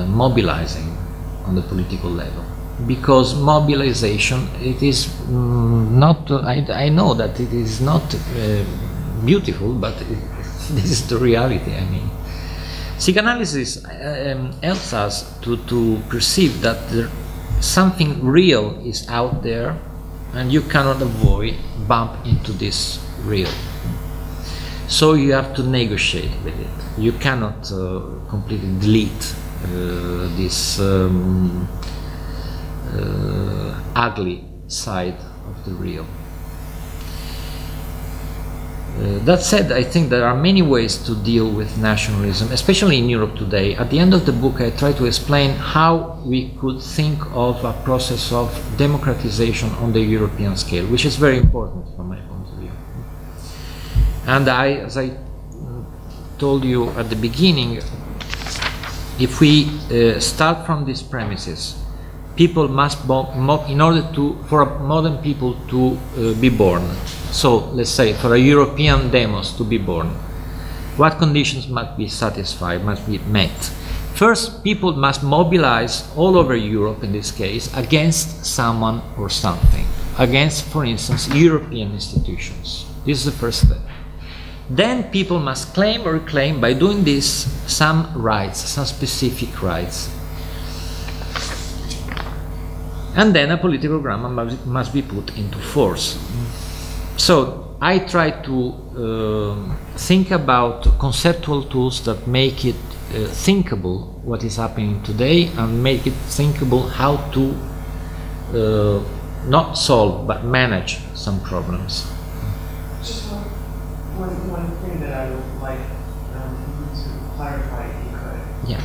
mobilizing on the political level. Because mobilization, it is not, I know that it is not beautiful, but this is the reality. I mean, psychoanalysis helps us to perceive that something real is out there, and you cannot avoid bump into this real. So you have to negotiate with it. You cannot completely delete this ugly side of the real. That said, I think there are many ways to deal with nationalism, especially in Europe today. At the end of the book, I try to explain how we could think of a process of democratization on the European scale, which is very important from my point of view. And as I told you at the beginning, if we start from these premises, people must, in order for modern people to be born, so let's say for a European demos to be born, what conditions must be satisfied, must be met? First, people must mobilize all over Europe, in this case, against someone or something, against, for instance, European institutions. This is the first step. Then people must claim or reclaim, by doing this, some rights, some specific rights. And then a political grammar must be put into force. So I try to think about conceptual tools that make it thinkable what is happening today, and make it thinkable how to not solve but manage some problems. Just one thing that I would like you to clarify, if you could. Yeah.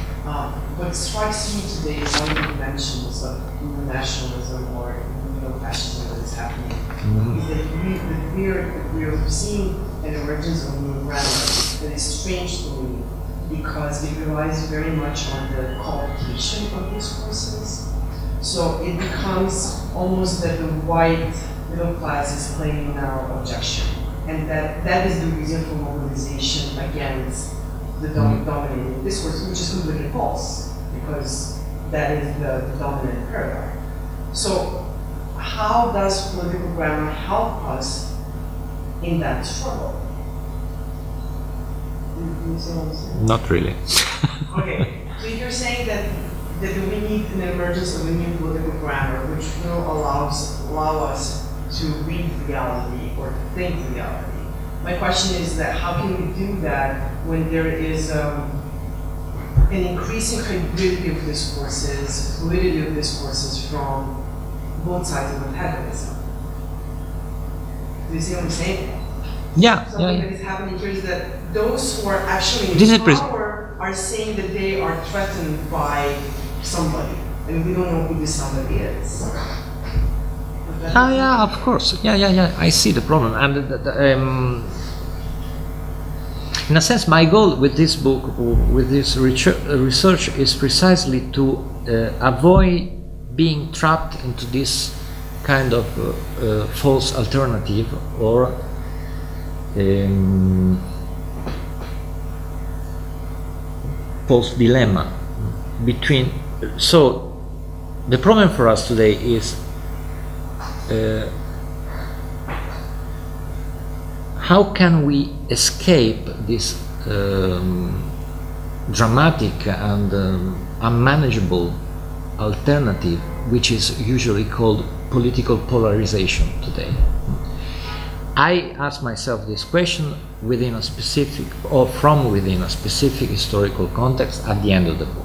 What strikes me today is one of the dimensions of nationalism or neo-fascism that is happening, is that we are seeing an emergence of new grammar that is strange to me, because it relies very much on the co-optation of discourses. So it becomes almost that the white middle class is claiming now objection, and that is the reason for mobilization against the dominating discourse, which is completely false, because that is the dominant paradigm. So how does political grammar help us in that struggle? Do you see what I'm saying? Not really. Okay, so you're saying that we need an emergence of a new political grammar which will allow us to read reality or to think reality. My question is that how can we do that when there is an increasing hybridity of discourses, fluidity of discourses from both sides of antagonism? Do you see what I'm saying? Yeah. Something that is happening here is that those who are actually in power are saying that they are threatened by somebody, and we don't know who this somebody is. Yeah, of course. Yeah. I see the problem, and in a sense, my goal with this book, with this research, is precisely to avoid being trapped into this kind of false alternative or false dilemma between. So the problem for us today is how can we escape this dramatic and unmanageable alternative, which is usually called political polarization today? I ask myself this question within a specific, or from within a specific historical context at the end of the book.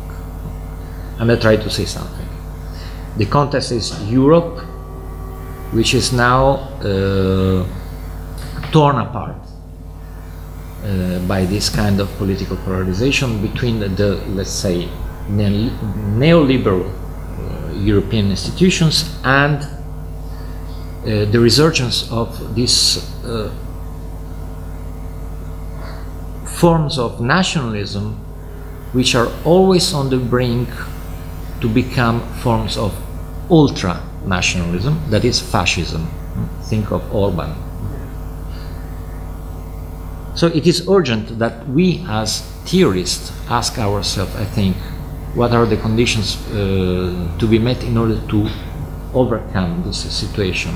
And I try to say something. The context is Europe, which is now torn apart by this kind of political polarization between the let's say, neoliberal European institutions and the resurgence of these forms of nationalism, which are always on the brink to become forms of ultra-nationalism, that is fascism. Think of Orban. So it is urgent that we as theorists ask ourselves, I think, what are the conditions to be met in order to overcome this situation.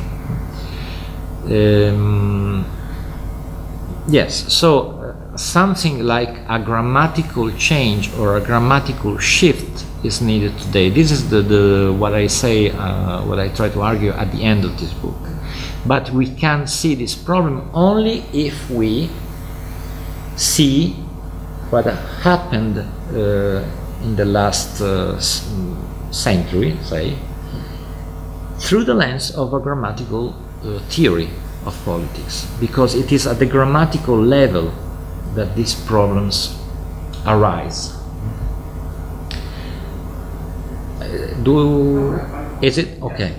Yes, so something like a grammatical change or a grammatical shift is needed today. This is what I say, what I try to argue at the end of this book. But we can see this problem only if we see what happened in the last century, say, through the lens of a grammatical theory of politics, because it is at the grammatical level that these problems arise. Is it okay?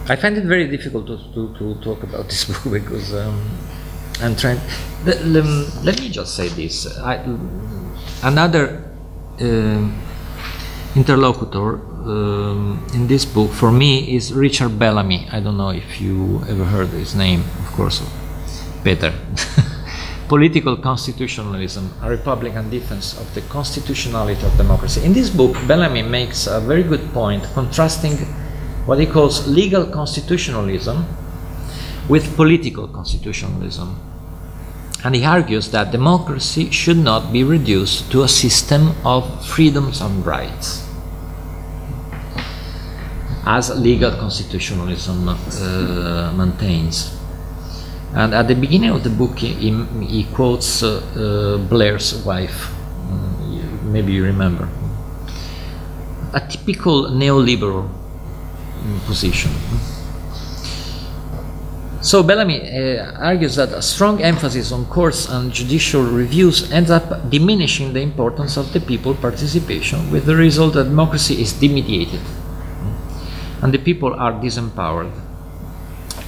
I find it very difficult to talk about this book because I'm trying. Let me just say this. Another interlocutor in this book for me is Richard Bellamy. I don't know if you ever heard his name, of course, better. Political Constitutionalism, a Republican Defense of the Constitutionality of Democracy. In this book, Bellamy makes a very good point contrasting what he calls legal constitutionalism with political constitutionalism. And he argues that democracy should not be reduced to a system of freedoms and rights. as legal constitutionalism maintains. And at the beginning of the book, he quotes Blair's wife. Maybe you remember. A typical neoliberal position. So Bellamy argues that a strong emphasis on courts and judicial reviews ends up diminishing the importance of the people participation, with the result that democracy is demediated and the people are disempowered.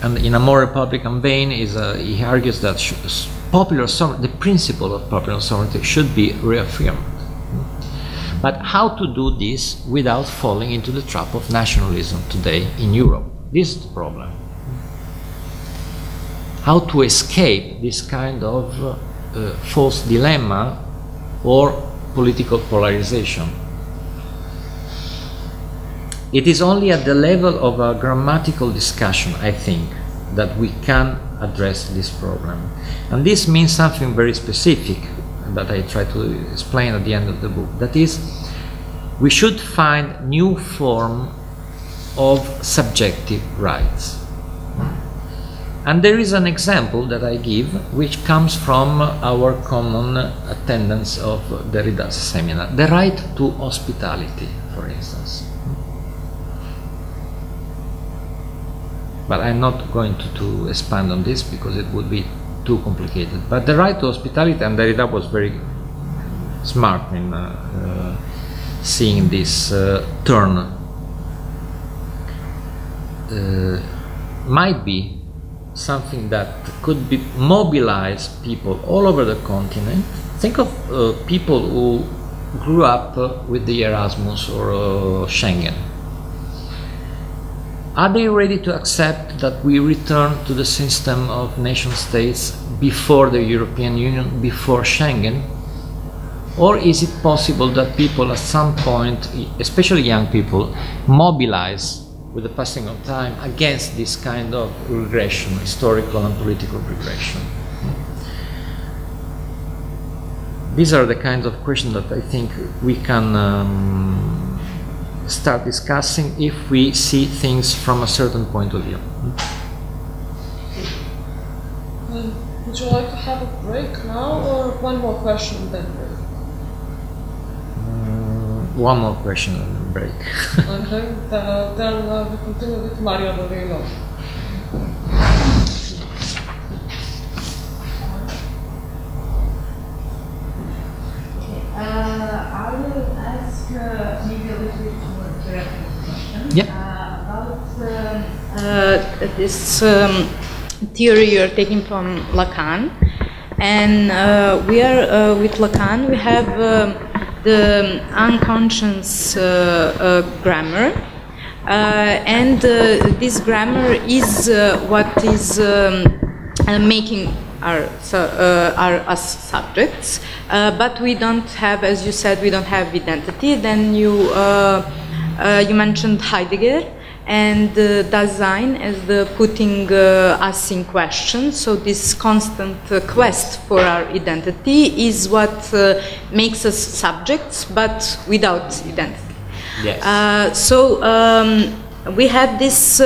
And in a more Republican vein, he argues that the principle of popular sovereignty should be reaffirmed. But how to do this without falling into the trap of nationalism today in Europe? This is the problem. How to escape this kind of false dilemma or political polarization. It is only at the level of a grammatical discussion, I think, that we can address this problem. And this means something very specific that I try to explain at the end of the book. That is, we should find new form of subjective rights. And there is an example that I give, which comes from our common attendance of Derrida's seminar. The right to hospitality, for instance. But I'm not going to expand on this because it would be too complicated. But the right to hospitality, and Derrida was very smart in seeing this turn, might be something that could be mobilize people all over the continent. Think of people who grew up with the Erasmus or Schengen. Are they ready to accept that we return to the system of nation states before the European Union, before Schengen? Or is it possible that people at some point, especially young people, mobilize with the passing of time against this kind of regression, historical and political regression? These are the kinds of questions that I think we can start discussing if we see things from a certain point of view. Would you like to have a break now, or one more question then break? One more question and break. Okay, then we continue with Mario Borino. I will ask maybe a little bit more direct question about this theory you're taking from Lacan. And we are with Lacan, we have the unconscious grammar, and this grammar is what is making us subjects, but we don't have, as you said, we don't have identity. Then you mentioned Heidegger and Dasein as the putting us in question. So this constant quest for our identity is what makes us subjects, but without identity. Yes. So we have this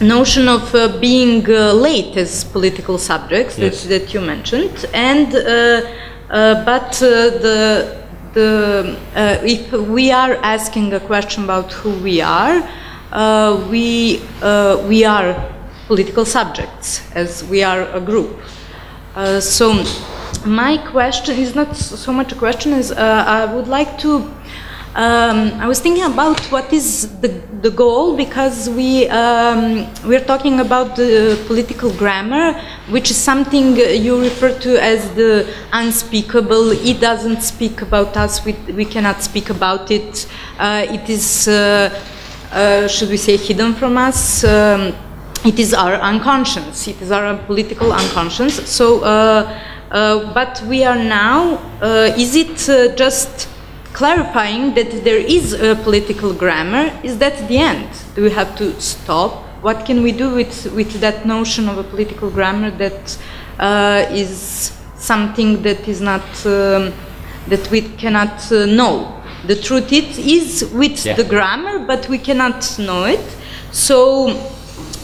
notion of being late as political subjects, yes, that you mentioned, and but if we are asking a question about who we are political subjects, as we are a group. So my question is not so much a question as I would like to. I was thinking about what is the goal, because we're talking about the political grammar, which is something you refer to as the unspeakable. It doesn't speak about us. We cannot speak about it. It is, should we say, hidden from us. It is our unconscious. It is our political unconscious. So, but we are now. Is it just clarifying that there is a political grammar? Is that the end? Do we have to stop? What can we do with that notion of a political grammar that is something that is not, that we cannot know? The truth is with the grammar, but we cannot know it. So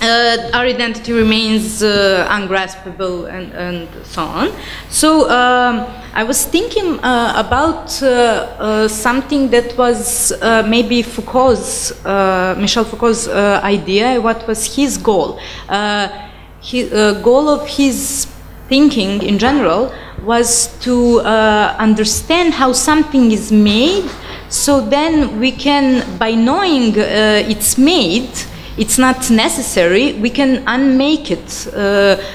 our identity remains ungraspable and so on. So I was thinking about something that was maybe Michel Foucault's idea. What was his goal? Goal of his thinking in general was to understand how something is made, so then we can, by knowing it's made, it's not necessary, we can unmake it.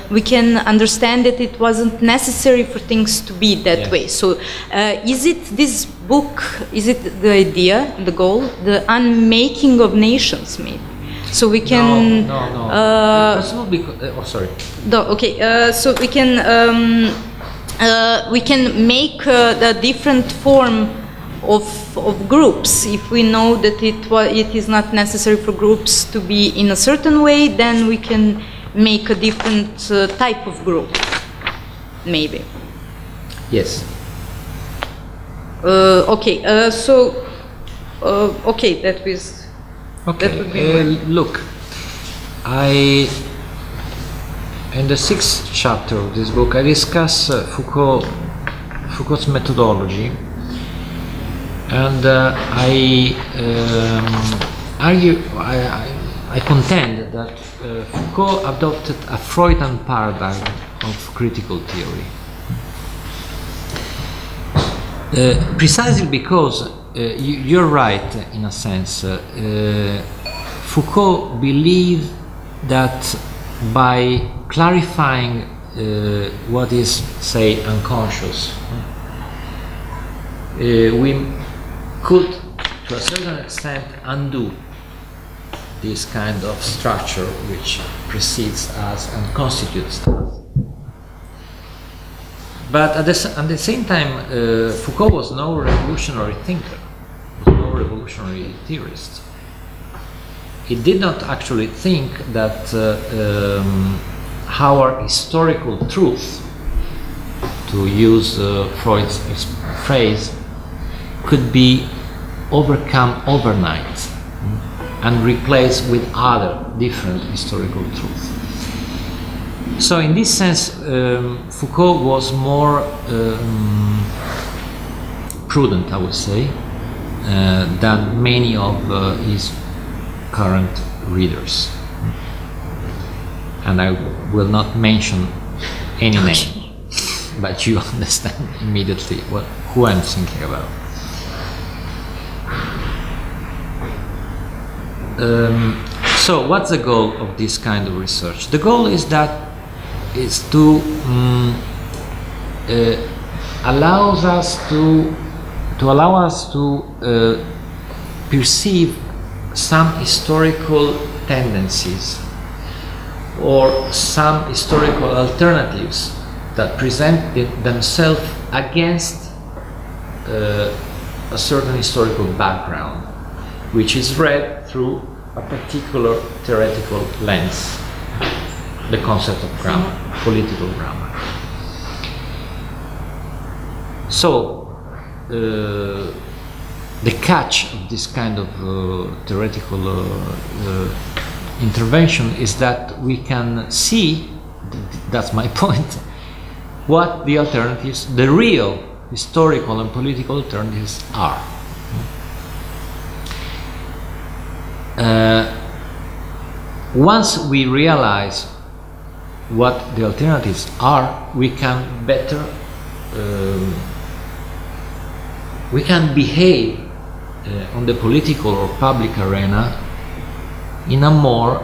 We can understand that it wasn't necessary for things to be that way. So is it this book, is it the idea, the goal, the unmaking of nations maybe? So we can... No. That's not because... sorry. So we can make a different form of groups. If we know that it is not necessary for groups to be in a certain way, then we can make a different type of group, maybe. Yes. That was... Okay, that would be look, in the 6th chapter of this book, I discuss Foucault's methodology, and I contend that Foucault adopted a Freudian paradigm of critical theory. Precisely because you're right, in a sense. Foucault believed that by clarifying what is, say, unconscious, we could, to a certain extent, undo this kind of structure which precedes us and constitutes us. But at the same time, Foucault was no revolutionary thinker, no revolutionary theorist. He did not actually think that our historical truth, to use Freud's phrase, could be overcome overnight and replaced with other different historical truths. So in this sense, Foucault was more prudent, I would say, than many of his current readers. And I will not mention any name, but you understand immediately who I'm thinking about. So what's the goal of this kind of research? The goal is to allow us to perceive some historical tendencies or some historical alternatives that present themselves against a certain historical background, which is read through a particular theoretical lens, the concept of grammar, political grammar. So, the catch of this kind of theoretical intervention is that we can see, that's my point, what the alternatives, the real historical and political alternatives are. Once we realize what the alternatives are, we can better we can behave on the political or public arena in a more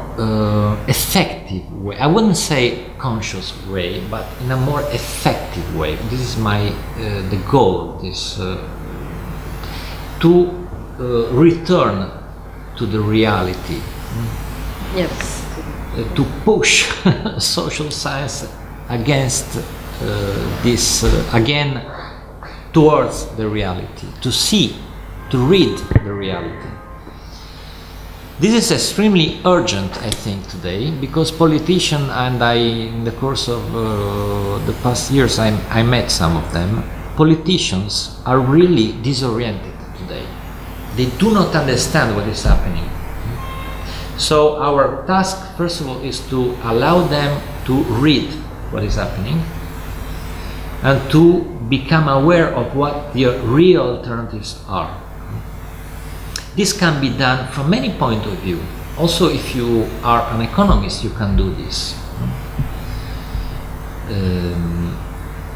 effective way. I wouldn't say conscious way, but in a more effective way. This is my the goal. This to return to the reality. Yes. To push social science against this again towards the reality, to see, to read the reality. This is extremely urgent, I think, today, because politicians, and in the course of the past years, I met some of them, politicians are really disoriented today. they do not understand what is happening. So our task, first of all, is to allow them to read what is happening and to become aware of what the real alternatives are. This can be done from many points of view. Also, if you are an economist, you can do this.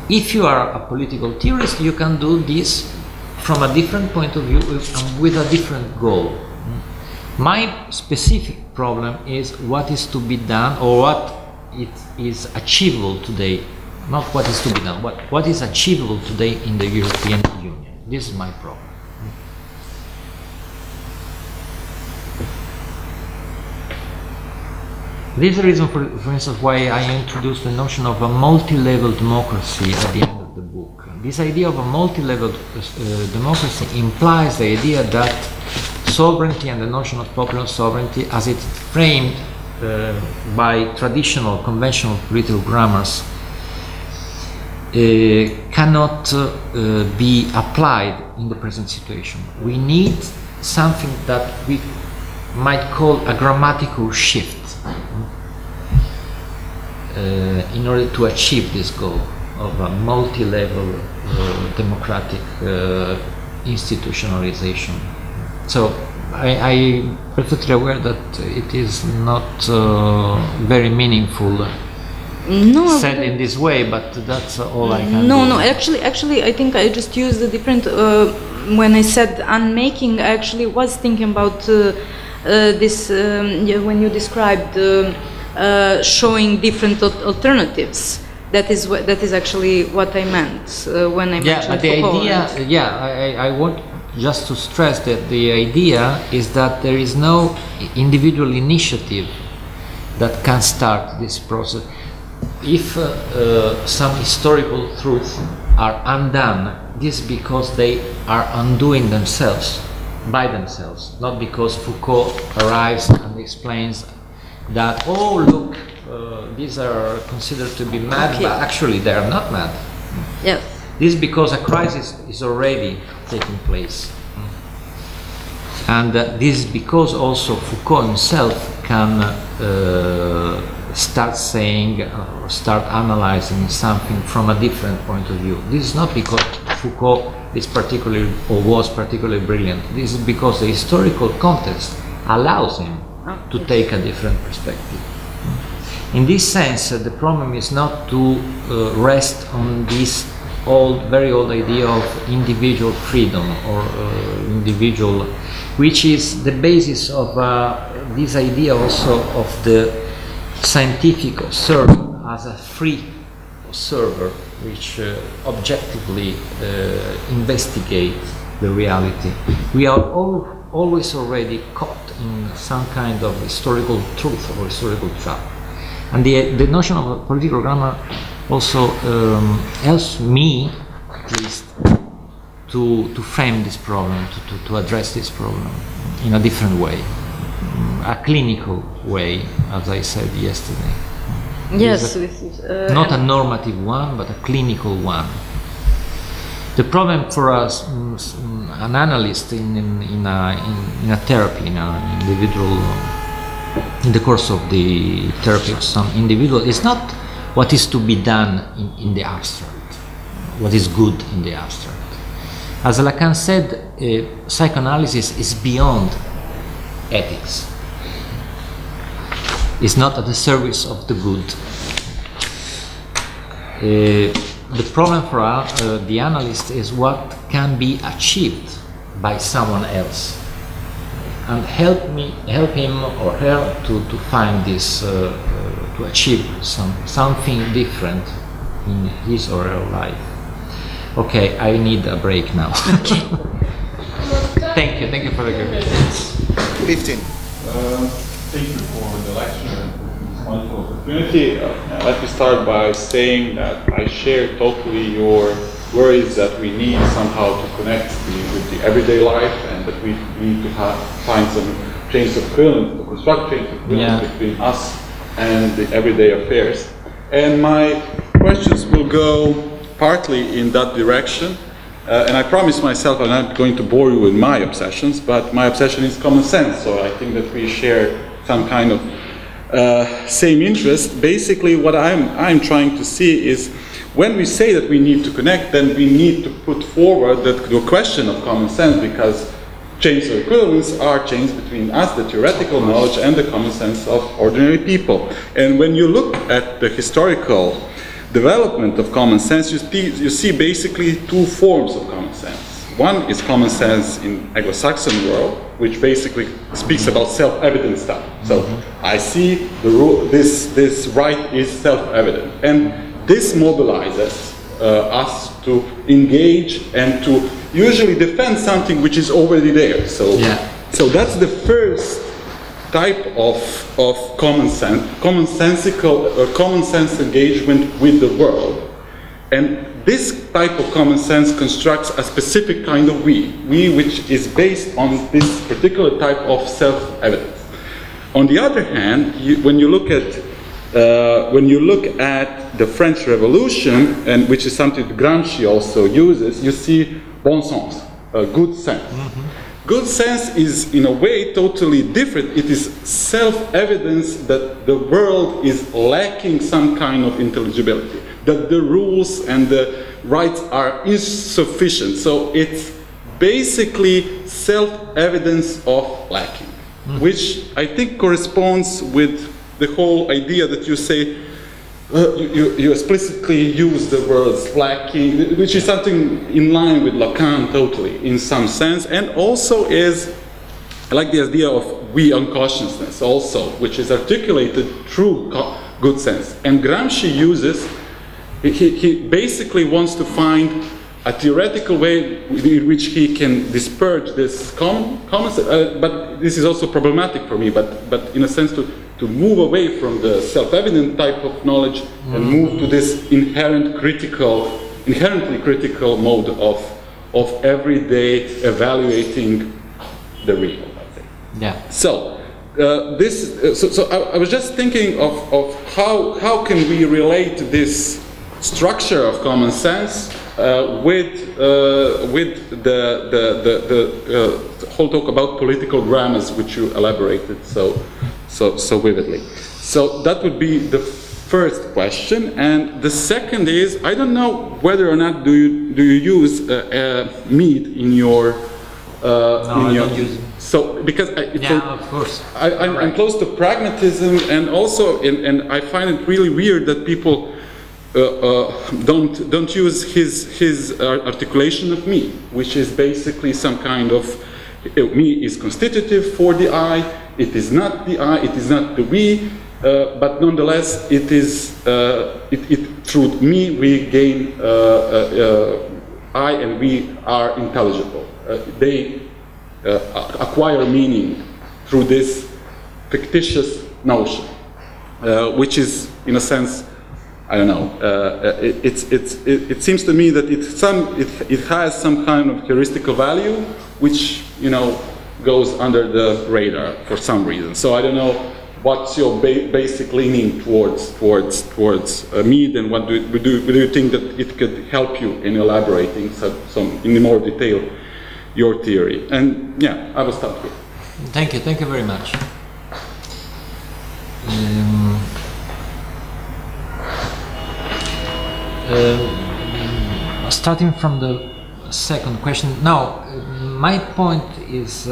If you are a political theorist, you can do this from a different point of view with a different goal. My specific problem is what is to be done, or what it is achievable today, not what is to be done, what is achievable today in the European Union. This is my problem. This is the reason, for instance, why I introduced the notion of a multi-level democracy at the end of the book. This idea of a multi-level democracy implies the idea that sovereignty and the notion of popular sovereignty, as it's framed by traditional, conventional political grammars, cannot be applied in the present situation. We need something that we might call a grammatical shift in order to achieve this goal of a multi-level democratic institutionalization. So I'm perfectly aware that it is not very meaningful said in this way, but that's all I can do. No, actually, I think I just used a different, when I said unmaking, I actually was thinking about this, when you described showing different alternatives. That is actually what I meant when I mentioned but the Foucault. idea, I want just to stress that the idea is that there is no individual initiative that can start this process. If some historical truths are undone, this is because they are undoing themselves, by themselves, not because Foucault arrives and explains that, oh look, these are considered to be mad, but actually they are not mad. Yes. This is because a crisis is already taking place. And this is because also Foucault himself can start saying or start analyzing something from a different point of view. This is not because Foucault is particularly or was particularly brilliant. This is because the historical context allows him to take a different perspective. In this sense, the problem is not to rest on this very old idea of individual freedom or individual, which is the basis of this idea also of the scientific observer as a free observer which objectively investigates the reality. We are always already caught in some kind of historical truth or historical trap. And the notion of a political grammar also helps me, at least, to frame this problem, to address this problem in a different way, a clinical way, as I said yesterday. Yes, not a normative one, but a clinical one. The problem for us, an analyst in a therapy, in an individual, in the course of the therapy of some individual, is not what is to be done in the abstract, what is good in the abstract. As Lacan said, psychoanalysis is beyond ethics. It's not at the service of the good. The problem for the analyst is what can be achieved by someone else, and help him or her to find this, to achieve something different in his or her life. Okay, I need a break now. Okay. Thank you for the good questions. 15. Thank you for the lecture and this wonderful opportunity. Let me start by saying that I share totally your worries that we need somehow to connect with the everyday life, and that we need to find some change of current, to construct change of current between us and the everyday affairs. And my questions will go partly in that direction, And I promise myself I'm not going to bore you with my obsessions, but my obsession is common sense, so I think that we share some kind of same interest. Basically, what I'm trying to see is when we say that we need to connect, then we need to put forward the question of common sense, because chains of equivalence are chains between us, the theoretical knowledge, and the common sense of ordinary people. And when you look at the historical development of common sense, you see basically two forms of common sense. One is common sense in Anglo-Saxon world, which basically speaks about self-evident stuff. So I see the rule, this right is self-evident, and this mobilizes us to engage and to usually defend something which is already there. So, so that's the first type of common sense, common sense engagement with the world. And this type of common sense constructs a specific kind of we which is based on this particular type of self-evidence. On the other hand, when you look at the French Revolution, and which is something that Gramsci also uses, you see bon sens, good sense. Good sense is in a way totally different. It is self-evidence that the world is lacking some kind of intelligibility, that the rules and the rights are insufficient. So it's basically self-evidence of lacking, which I think corresponds with the whole idea that you say, you explicitly use the words lacking, which is something in line with Lacan totally, in some sense, and also is, I like the idea of we unconsciousness also, which is articulated through good sense. And Gramsci uses, he basically wants to find a theoretical way in which he can disperse this common but this is also problematic for me, but in a sense to move away from the self-evident type of knowledge and move to this inherently critical mode of everyday evaluating the real, I think. Yeah. So I was just thinking of how can we relate this structure of common sense with the whole talk about political grammars, which you elaborated so vividly. So that would be the first question, and the second is, I don't know whether or not do you use mead in your no, I don't use it. So because of course I'm close to pragmatism, and also and I find it really weird that people don't use his articulation of me, which is basically some kind of me is constitutive for the I. It is not the I. It is not the we. But nonetheless, it is through me we gain I and we are intelligible. They acquire meaning through this fictitious notion, which is in a sense, I don't know. It seems to me that it has some kind of heuristical value, which goes under the radar for some reason. So I don't know what's your basic leaning towards Mead, and what do you think that it could help you in elaborating some in more detail your theory? And yeah, I will start here. Thank you very much. Starting from the second question, now my point is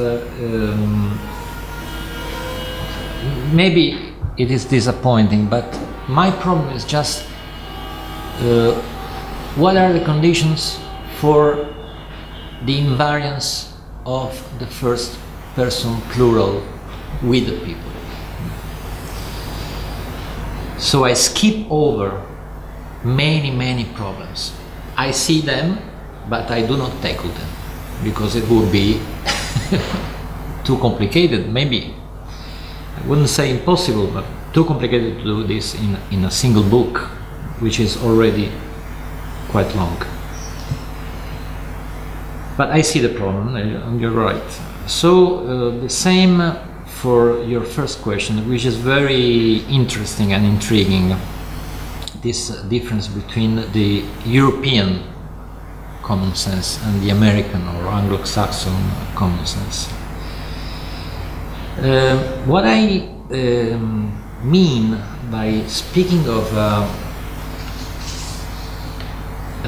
maybe it is disappointing, but my problem is just what are the conditions for the invariance of the first person plural with the people. So I skip over many problems. I see them, but I do not tackle them, because it would be too complicated, maybe. I wouldn't say impossible, but too complicated to do this in a single book, which is already quite long. But I see the problem, and you're right. So the same for your first question, which is very interesting and intriguing, this difference between the European common sense and the American or Anglo-Saxon common sense. What I mean by speaking of a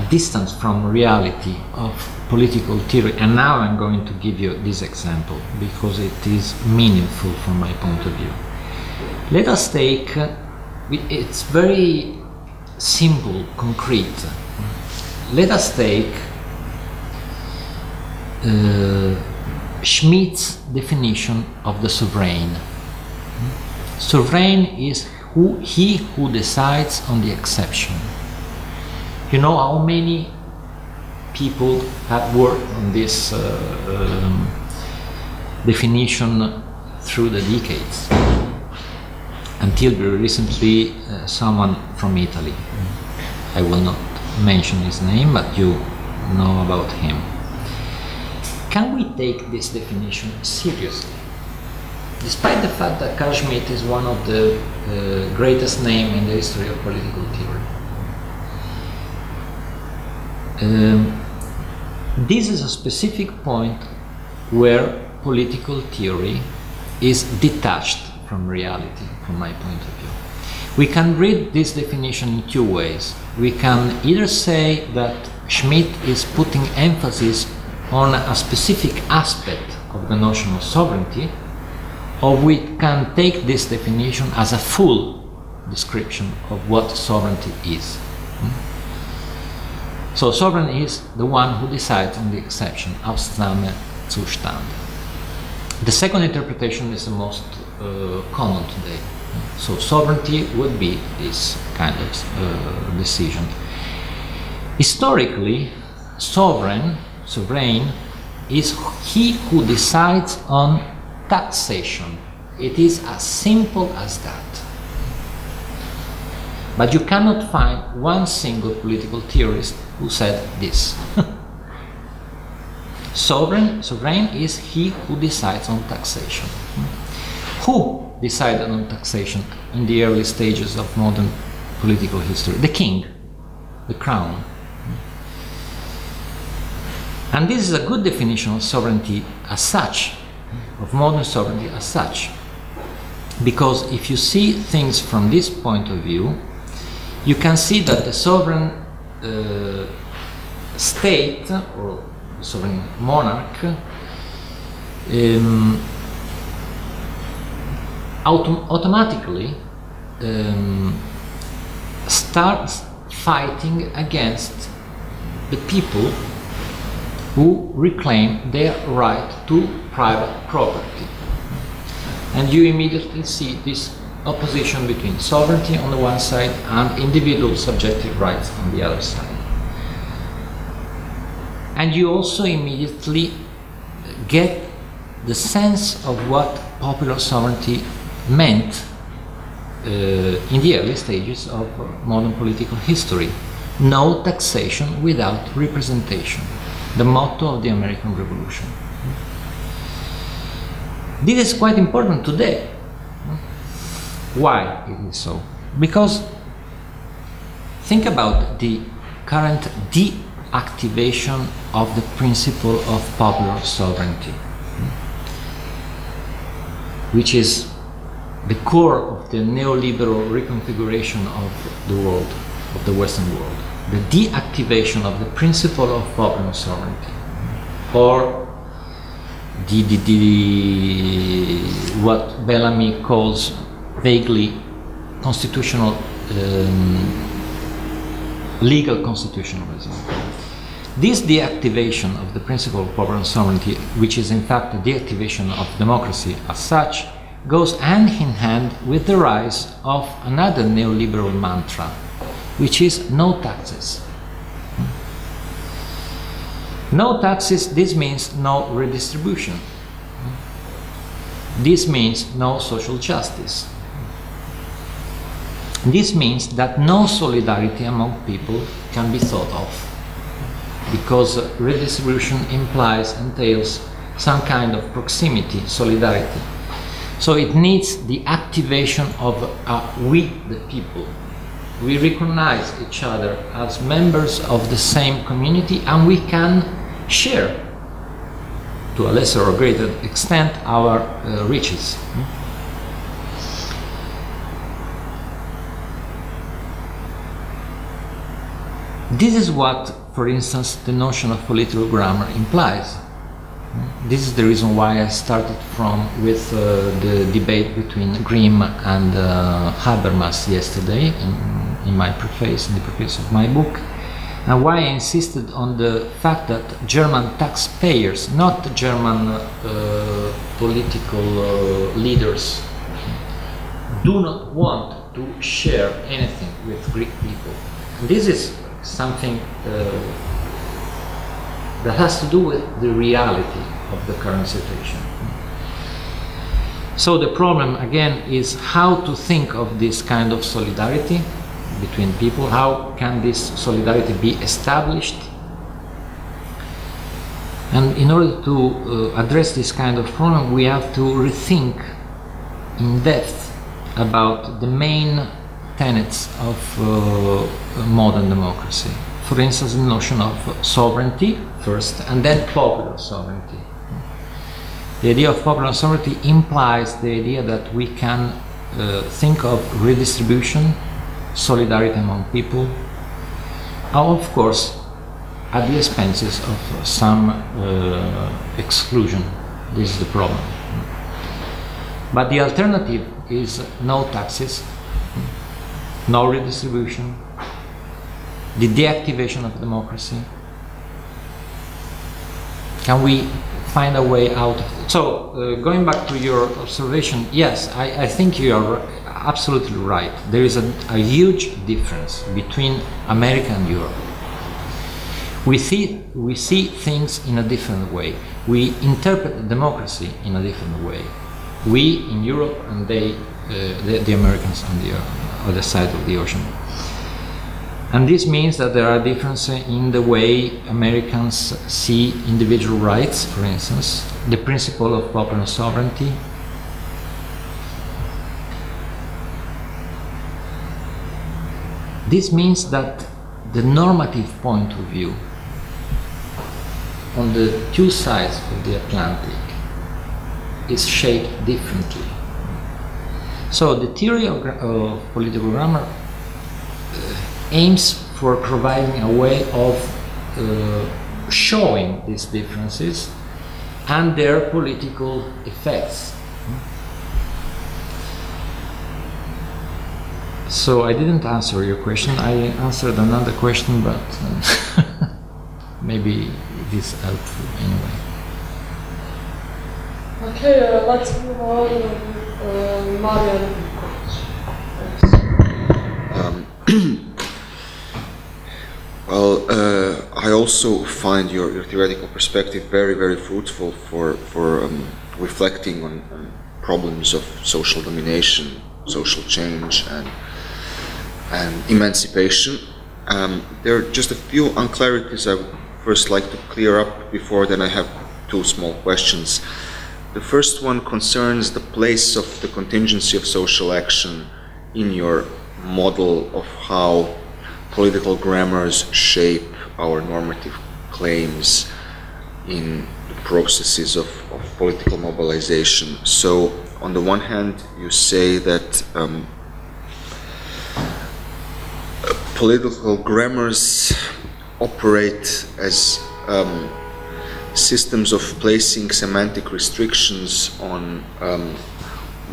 distance from reality of political theory, and now I'm going to give you this example because it is meaningful from my point of view. Let us take, it's very simple, concrete. Let us take Schmidt's definition of the sovereign. Sovereign is he who decides on the exception. You know how many people have worked on this definition through the decades. Until very recently, someone from Italy. I will not mention his name, but you know about him. Can we take this definition seriously? Despite the fact that Carl Schmitt is one of the greatest names in the history of political theory. This is a specific point where political theory is detached from reality, from my point of view. We can read this definition in two ways. We can either say that Schmitt is putting emphasis on a specific aspect of the notion of sovereignty, or we can take this definition as a full description of what sovereignty is. So sovereign is the one who decides on the exception, Ausnahmezustand. The second interpretation is the most common today. So sovereignty would be this kind of decision. Historically, sovereign is he who decides on taxation. It is as simple as that. But you cannot find one single political theorist who said this. Sovereign is he who decides on taxation. Who decided on taxation in the early stages of modern political history? The king, the crown. And this is a good definition of sovereignty as such, of modern sovereignty as such. Because if you see things from this point of view, you can see that the sovereign state or sovereign monarch automatically starts fighting against the people who reclaim their right to private property. And you immediately see this opposition between sovereignty on the one side and individual subjective rights on the other side. And you also immediately get the sense of what popular sovereignty meant in the early stages of modern political history. No taxation without representation, the motto of the American Revolution. This is quite important today. Why it is so? Because think about the current deactivation of the principle of popular sovereignty, which is the core of the neoliberal reconfiguration of the world, of the Western world. The deactivation of the principle of popular sovereignty, or what Bellamy calls vaguely constitutional, legal constitutionalism. This deactivation of the principle of popular sovereignty, which is in fact a deactivation of democracy as such, goes hand in hand with the rise of another neoliberal mantra, which is no taxes. No taxes, this means no redistribution. This means no social justice. This means that no solidarity among people can be thought of, because redistribution entails some kind of proximity, solidarity. So it needs the activation of we, the people, We recognize each other as members of the same community, and we can share, to a lesser or greater extent, our riches. This is what, for instance, the notion of political grammar implies. This is the reason why I started with the debate between Grimm and Habermas yesterday in my preface, in the preface of my book, and why I insisted on the fact that German taxpayers, not German political leaders, do not want to share anything with Greek people. This is something that has to do with the reality of the current situation. So the problem again is how to think of this kind of solidarity between people. How can this solidarity be established? And in order to address this kind of problem, we have to rethink in depth about the main tenets of modern democracy. For instance, the notion of sovereignty first, and then popular sovereignty. The idea of popular sovereignty implies the idea that we can think of redistribution, solidarity among people, of course, at the expenses of some exclusion. This is the problem. But the alternative is no taxes, no redistribution, the deactivation of democracy. Can we find a way out of it? So, going back to your observation, yes, I think you are absolutely right. There is a huge difference between America and Europe. We see things in a different way. We interpret democracy in a different way. We in Europe and they, the Americans on the other side of the ocean. And this means that there are differences in the way Americans see individual rights, for instance, the principle of popular sovereignty. This means that the normative point of view on the two sides of the Atlantic is shaped differently. So the theory of political grammar aims for providing a way of showing these differences and their political effects. So I didn't answer your question. I answered another question, but maybe it is helpful anyway. Okay, let's move on with Marian. Well, I also find your theoretical perspective very, very fruitful for reflecting on problems of social domination, social change, and emancipation. There are just a few unclarities I would first like to clear up before then I have two small questions. The first one concerns the place of the contingency of social action in your model of how political grammars shape our normative claims in the processes of political mobilization. So, on the one hand, you say that political grammars operate as systems of placing semantic restrictions on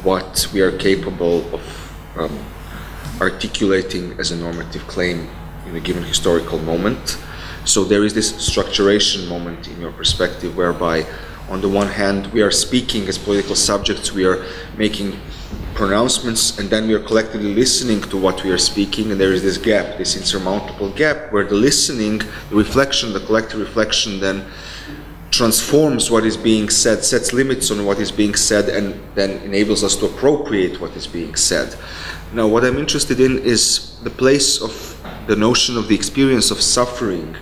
what we are capable of articulating as a normative claim in a given historical moment. So there is this structuration moment in your perspective whereby on the one hand we are speaking as political subjects, we are making pronouncements, and then we are collectively listening to what we are speaking, and there is this gap, this insurmountable gap where the listening, the reflection, the collective reflection then transforms what is being said, sets limits on what is being said, and then enables us to appropriate what is being said. Now, what I'm interested in is the place of the notion of the experience of suffering,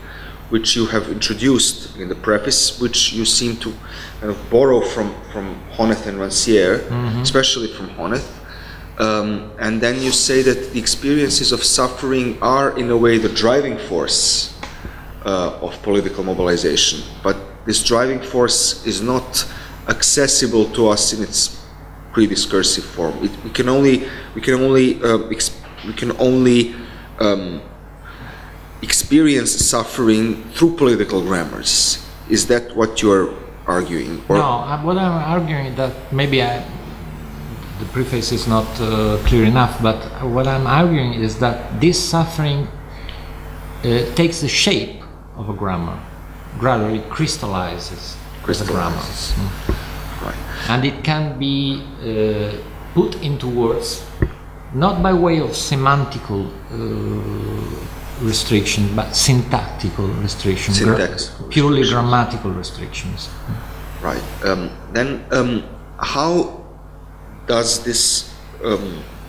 which you have introduced in the preface, which you seem to kind of borrow from Honneth and Rancière, especially from Honneth. And then you say that the experiences of suffering are, in a way, the driving force of political mobilization. But this driving force is not accessible to us in its pre-discursive form. We can only experience suffering through political grammars. Is that what you're arguing? Or no, what I'm arguing is that maybe the preface is not clear enough, but what I'm arguing is that this suffering takes the shape of a grammar, gradually crystallizes as a grammar. Right. And it can be put into words, not by way of semantical restriction, but syntactical restriction, purely grammatical restrictions. Right. Then how does this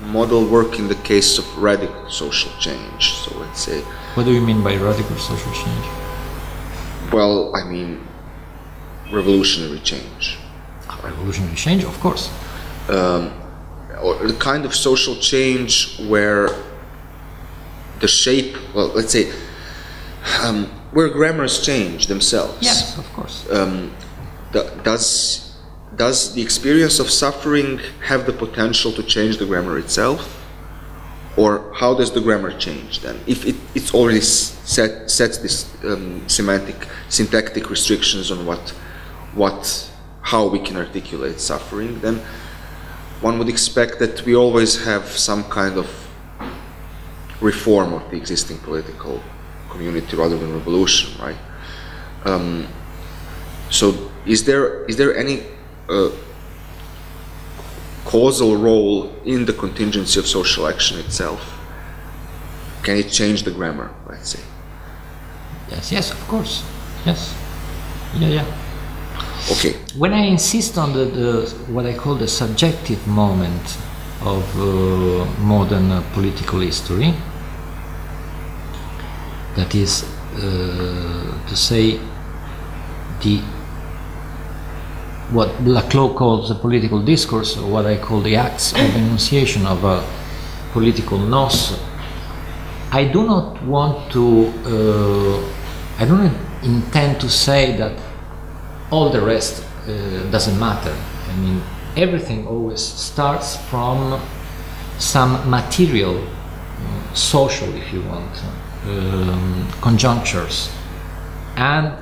model work in the case of radical social change? So let's say... What do you mean by radical social change? Well, I mean revolutionary change. Revolutionary change, of course. Or the kind of social change where the shape, well, let's say, where grammars change themselves. Yes, of course. Does the experience of suffering have the potential to change the grammar itself? Or how does the grammar change then? If it's already sets this syntactic restrictions on how we can articulate suffering, then one would expect that we always have some kind of reform of the existing political community rather than revolution, right? So is there any causal role in the contingency of social action itself? Can it change the grammar, let's say? Yes, of course. Yes. Yeah. Okay. When I insist on the what I call the subjective moment of modern political history, that is to say what Laclau calls the political discourse, or what I call the acts of enunciation of a political nous. I do not want to, I don't intend to say that all the rest doesn't matter. I mean, everything always starts from some material, social, if you want, conjunctures. And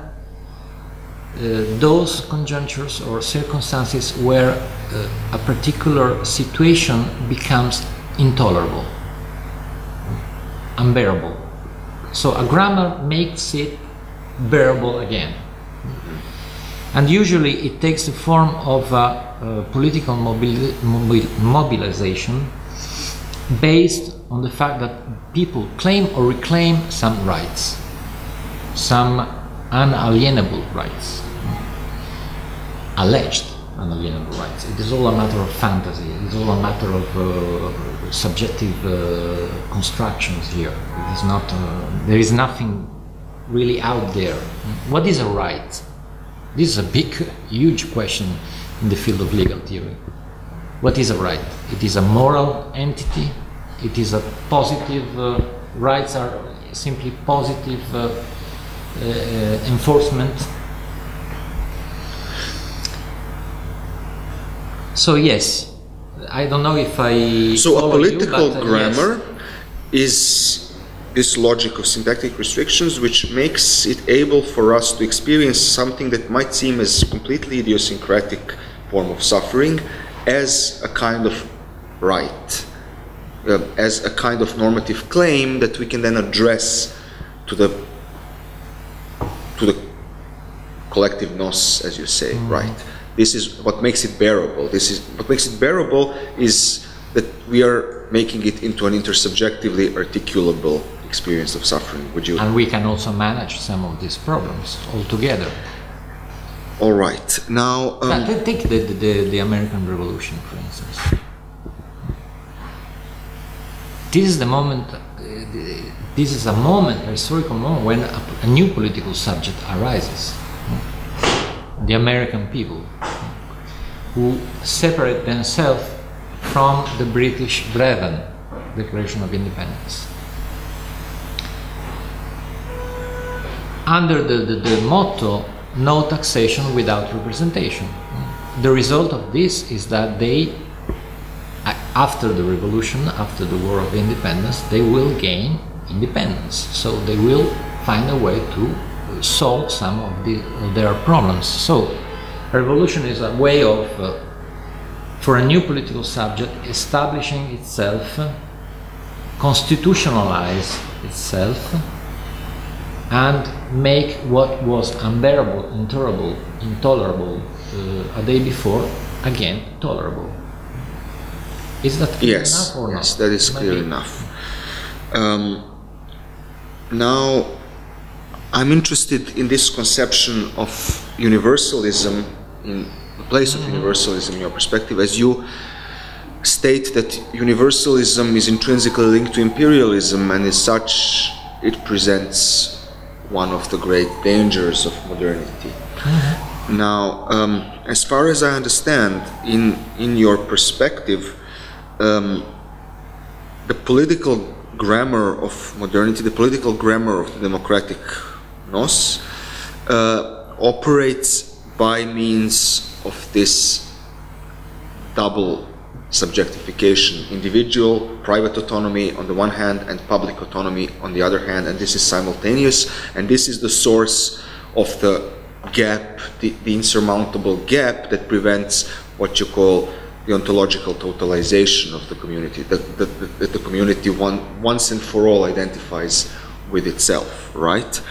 those conjunctures or circumstances where a particular situation becomes intolerable, unbearable. So a grammar makes it bearable again. And usually it takes the form of a political mobilization based on the fact that people claim or reclaim some rights, some unalienable rights, alleged unalienable rights. It is all a matter of fantasy. It is all a matter of subjective constructions here. It is not. There is nothing really out there. What is a right? This is a big, huge question in the field of legal theory. What is a right? It is a moral entity. It is a positive. Rights are simply positive enforcement. So yes, I don't know if I. So a political grammar is this logic of syntactic restrictions, which makes it able for us to experience something that might seem as completely idiosyncratic form of suffering as a kind of right, as a kind of normative claim that we can then address to the collective nous, as you say, right? This is what makes it bearable. This is what makes it bearable is that we are making it into an intersubjectively articulable experience of suffering. Would you? And we can also manage some of these problems altogether. All right. Now, take the American Revolution, for instance. This is the moment. This is a moment, a historical moment, when a new political subject arises. The American people, who separate themselves from the British Breven Declaration of Independence. Under the motto, no taxation without representation. The result of this is that they, after the revolution, after the War of Independence, they will gain independence. So they will find a way to solve some of their problems. So revolution is a way of, for a new political subject, establishing itself, constitutionalize itself, and make what was unbearable, intolerable a day before, again tolerable. Is that clear enough or not? Yes, that is clear enough. Now, I'm interested in this conception of universalism, in the place of universalism in your perspective, as you state that universalism is intrinsically linked to imperialism, and as such it presents one of the great dangers of modernity. Now, as far as I understand, in your perspective, the political grammar of modernity, the political grammar of the democratic nous, operates by means of this double subjectification: individual, private autonomy on the one hand, and public autonomy on the other hand, and this is simultaneous, and this is the source of the gap, the insurmountable gap that prevents what you call the ontological totalization of the community, that the community once and for all identifies with itself, right?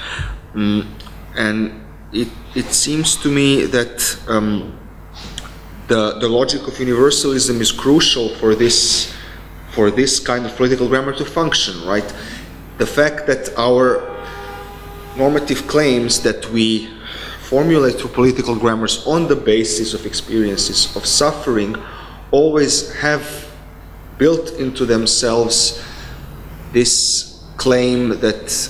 And it seems to me that the logic of universalism is crucial for this kind of political grammar to function, right? The fact that our normative claims that we formulate through political grammars on the basis of experiences of suffering always have built into themselves this claim that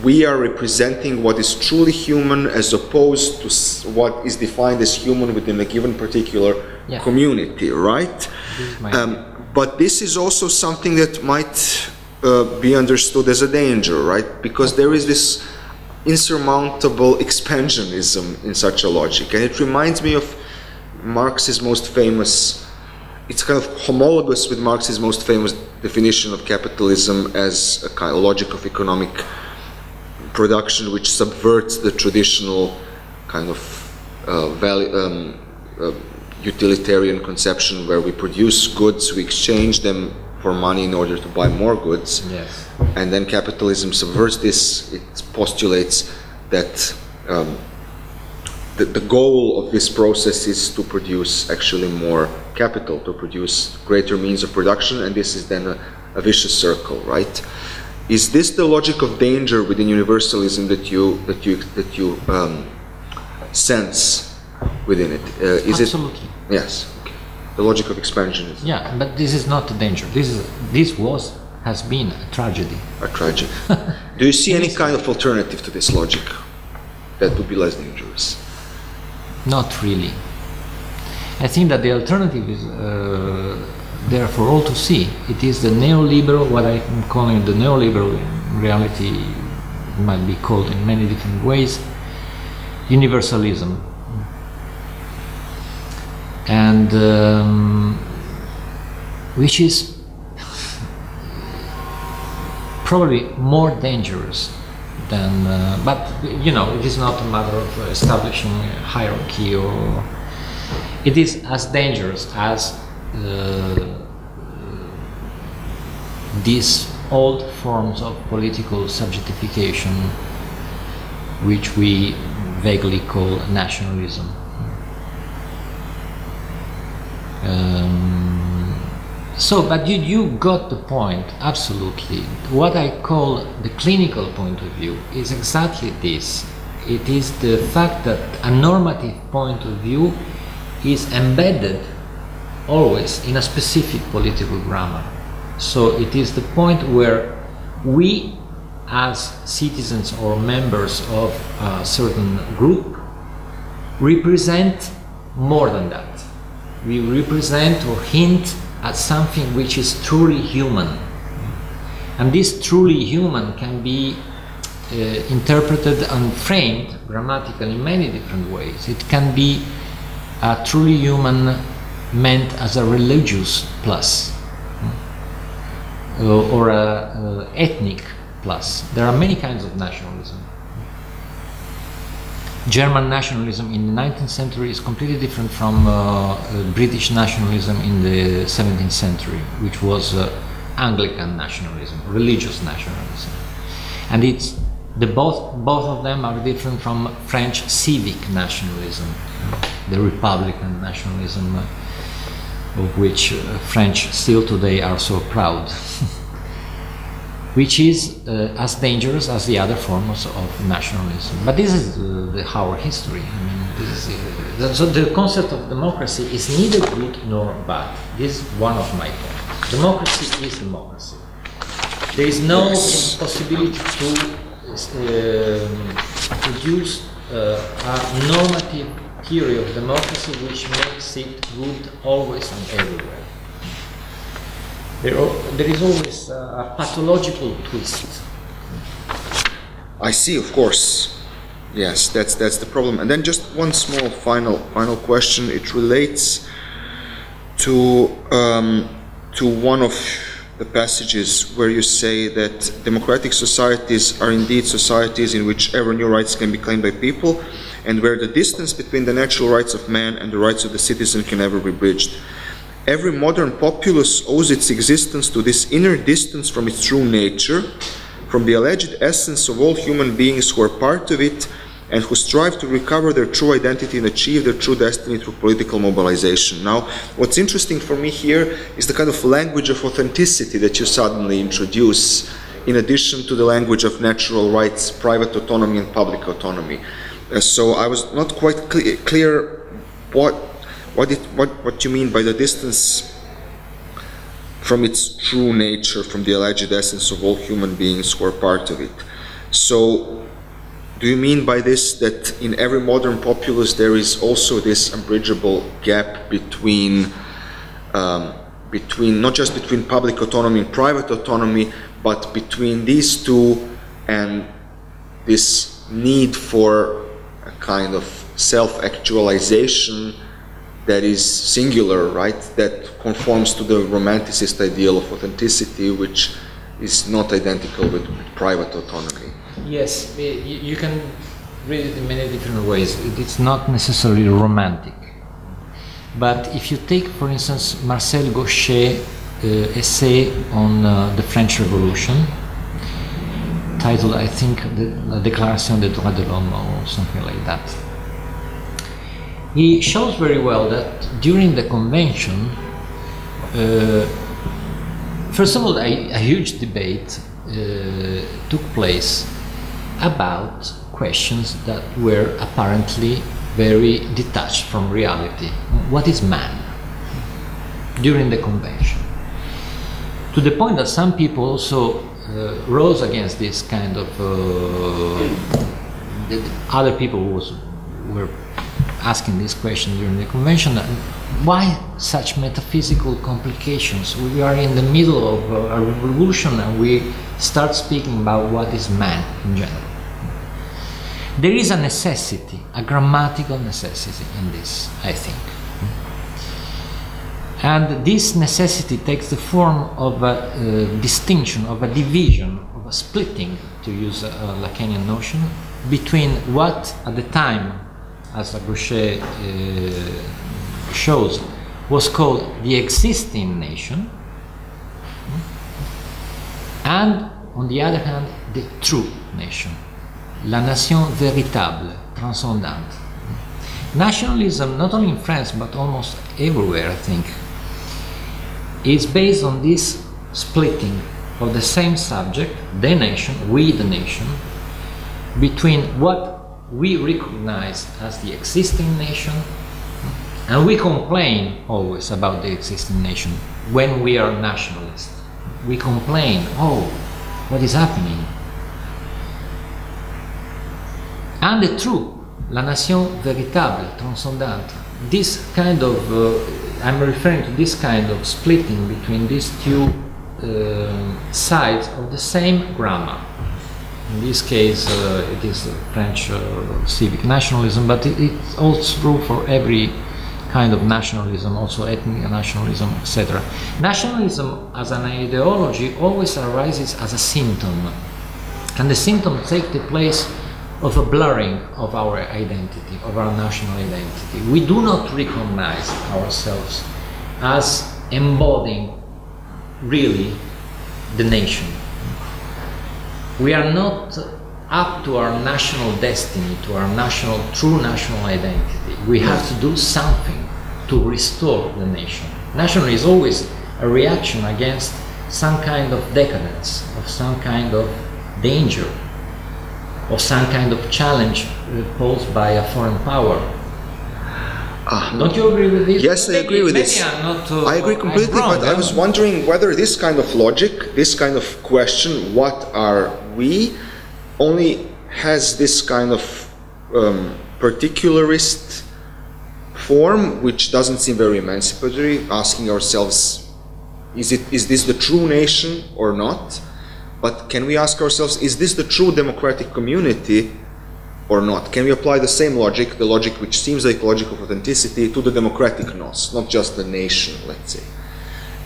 we are representing what is truly human as opposed to what is defined as human within a given particular community, right? But this is also something that might be understood as a danger, right? Because there is this insurmountable expansionism in such a logic, and it reminds me of Marx's most famous, it's kind of homologous with Marx's most famous definition of capitalism as a kind of logic of economic production which subverts the traditional kind of utilitarian conception where we produce goods, we exchange them for money in order to buy more goods. Yes. And then capitalism subverts this. It postulates that the goal of this process is to produce actually more capital, to produce greater means of production, and this is then a vicious circle, right? Is this the logic of danger within universalism that you sense within it? Absolutely. Yes. Okay. The logic of expansionism. Yeah, but this is not a danger. This has been a tragedy. A tragedy. Do you see any kind of alternative to this logic that would be less dangerous? Not really. I think that the alternative is there for all to see. It is the neoliberal, what I'm calling the neoliberal, in reality it might be called in many different ways, universalism. And which is probably more dangerous than, but you know, it is not a matter of establishing a hierarchy, or it is as dangerous as these old forms of political subjectification, which we vaguely call nationalism. But you got the point, absolutely. What I call the clinical point of view is exactly this. It is the fact that a normative point of view is embedded always in a specific political grammar. So it is the point where we, as citizens or members of a certain group, represent more than that. We represent or hint at something which is truly human. And this truly human can be interpreted and framed grammatically in many different ways. It can be a truly human meant as a religious plus, or a ethnic plus. There are many kinds of nationalism. German nationalism in the 19th century is completely different from British nationalism in the 17th century, which was Anglican nationalism, religious nationalism. And it's both of them are different from French civic nationalism, the Republican nationalism of which French still today are so proud, which is as dangerous as the other forms of nationalism. But this is our history. I mean, this is, so the concept of democracy is neither good nor bad. This is one of my points. Democracy is democracy. There is no possibility to produce a normative theory of democracy which makes it good always and everywhere. There is always a pathological twist. I see, of course. Yes, that's the problem. And then just one small final question. It relates to one of the passages where you say that democratic societies are indeed societies in which ever new rights can be claimed by people, and where the distance between the natural rights of man and the rights of the citizen can never be bridged. Every modern populace owes its existence to this inner distance from its true nature, from the alleged essence of all human beings who are part of it and who strive to recover their true identity and achieve their true destiny through political mobilization. Now, what's interesting for me here is the kind of language of authenticity that you suddenly introduce, in addition to the language of natural rights, private autonomy and public autonomy. So I was not quite clear what you mean by the distance from its true nature, from the alleged essence of all human beings who are part of it. So, do you mean by this that in every modern populace there is also this unbridgeable gap between not just between public autonomy and private autonomy, but between these two and this need for a kind of self-actualization that is singular, right? That conforms to the romanticist ideal of authenticity, which is not identical with private autonomy. Yes, you can read it in many different ways. It's not necessarily romantic. But if you take, for instance, Marcel Gauchet's essay on the French Revolution, titled, I think, La Déclaration des droits de l'homme, or something like that, he shows very well that during the convention, first of all, a huge debate took place about questions that were apparently very detached from reality. What is man? During the convention. To the point that some people also rose against this kind of other people who were asking this question during the convention. Why such metaphysical complications? We are in the middle of a revolution and we start speaking about what is man in general. There is a necessity, a grammatical necessity in this, I think. And this necessity takes the form of a distinction, of a division, of a splitting, to use a Lacanian notion, between what at the time, as Gauchet shows, was called the existing nation, and on the other hand, the true nation, la nation véritable, transcendante. Nationalism, not only in France but almost everywhere, I think, is based on this splitting of the same subject, the nation, we the nation, between what we recognize as the existing nation, and we complain always about the existing nation when we are nationalists. We complain, oh, what is happening? And the true, la nation véritable, transcendante, this kind of I'm referring to this kind of splitting between these two sides of the same grammar. In this case, it is French civic nationalism, but it's also true for every kind of nationalism, also ethnic nationalism, etc. Nationalism as an ideology always arises as a symptom, and the symptom takes the place of a blurring of our identity, of our national identity. We do not recognize ourselves as embodying really the nation. We are not up to our national destiny, to our true national identity. We have to do something to restore the nation. National is always a reaction against some kind of decadence, of some kind of danger, of some kind of challenge posed by a foreign power. Don't you agree with this? Yes, I agree with this. I agree completely, but I was wondering whether this kind of logic, this kind of question, what are we, only has this kind of particularist form, which doesn't seem very emancipatory, asking ourselves, is this the true nation or not? But can we ask ourselves, is this the true democratic community or not? Can we apply the same logic, the logic which seems like logic of authenticity, to the democratic nos, not just the nation, let's say?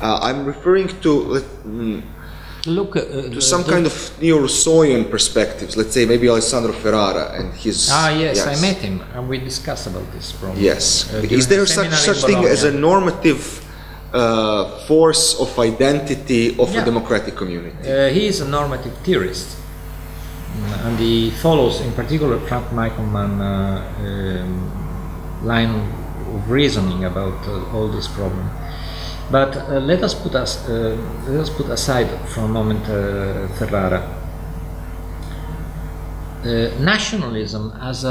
I'm referring to to some kind of neo-Rousseauian perspectives. Let's say maybe Alessandro Ferrara and his... yes, I met him and we discussed about this problem. Yes. Is there such thing as a normative force of identity of a democratic community? He is a normative theorist, and he follows in particular Frank Michelman line of reasoning about all this problem. But let us put aside for a moment Ferrara. Nationalism, as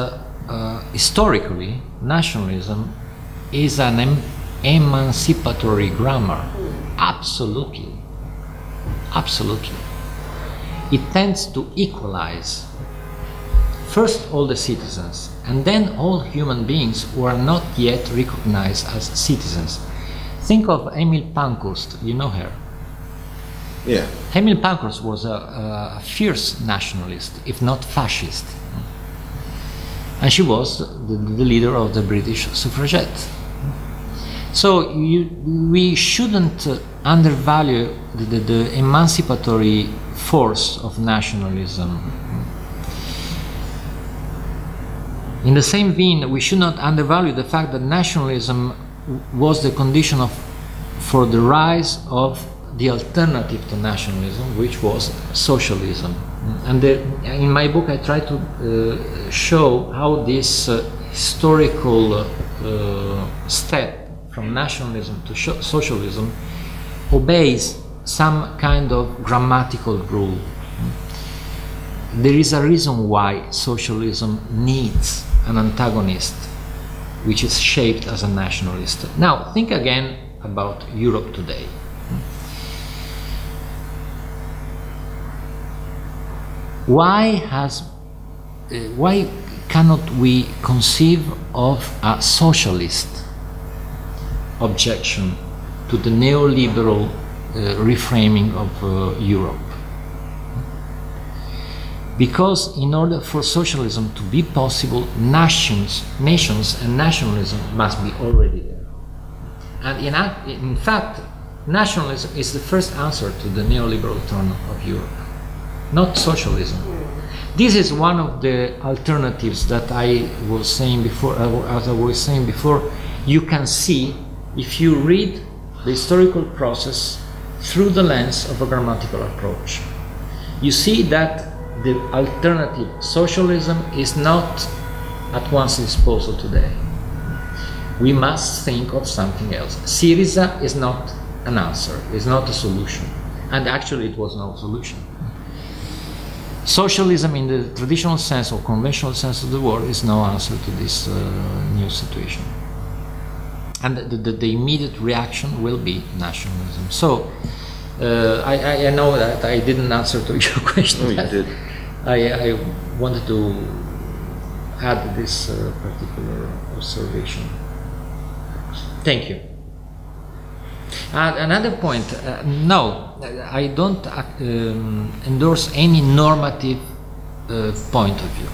historically, nationalism is an emancipatory grammar. Absolutely, absolutely. It tends to equalize first all the citizens, and then all human beings who are not yet recognized as citizens. Think of Emil Pankhurst, you know her? Yeah. Emil Pankhurst was a fierce nationalist, if not fascist. And she was the leader of the British suffragette. So we shouldn't undervalue the emancipatory force of nationalism. In the same vein, we should not undervalue the fact that nationalism was the condition for the rise of the alternative to nationalism, which was socialism. And in my book I try to show how this historical step from nationalism to socialism obeys some kind of grammatical rule. There is a reason why socialism needs an antagonist which is shaped as a nationalist. Now, think again about Europe today. Why cannot we conceive of a socialist objection to the neoliberal reframing of Europe? Because in order for socialism to be possible, nations and nationalism must be already there. And in fact, nationalism is the first answer to the neoliberal turn of Europe, not socialism. This is one of the alternatives that I was saying before, as I was saying before, you can see if you read the historical process through the lens of a grammatical approach. You see that the alternative, socialism, is not at one's disposal today. We must think of something else. Syriza is not an answer, is not a solution. And actually it was no solution. Socialism in the traditional sense or conventional sense of the word is no answer to this new situation. And the immediate reaction will be nationalism. So, I know that I didn't answer to your question. No, you did. I wanted to add this particular observation. Thank you. Another point, no, I don't endorse any normative point of view.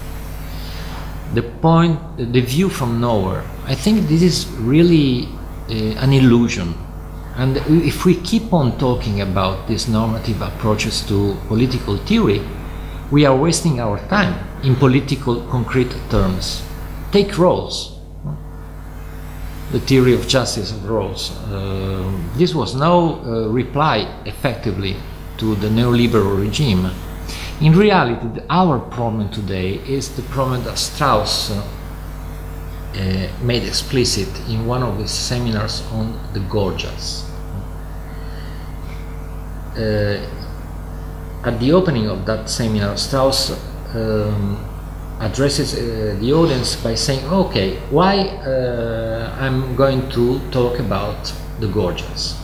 The view from nowhere, I think this is really an illusion. And if we keep on talking about these normative approaches to political theory, we are wasting our time in political concrete terms. Take Rawls, the theory of justice of Rawls. This was no reply effectively to the neoliberal regime. In reality, our problem today is the problem that Strauss made explicit in one of his seminars on the gorgias. At the opening of that seminar, Strauss addresses the audience by saying, okay, why I'm going to talk about the gorgias?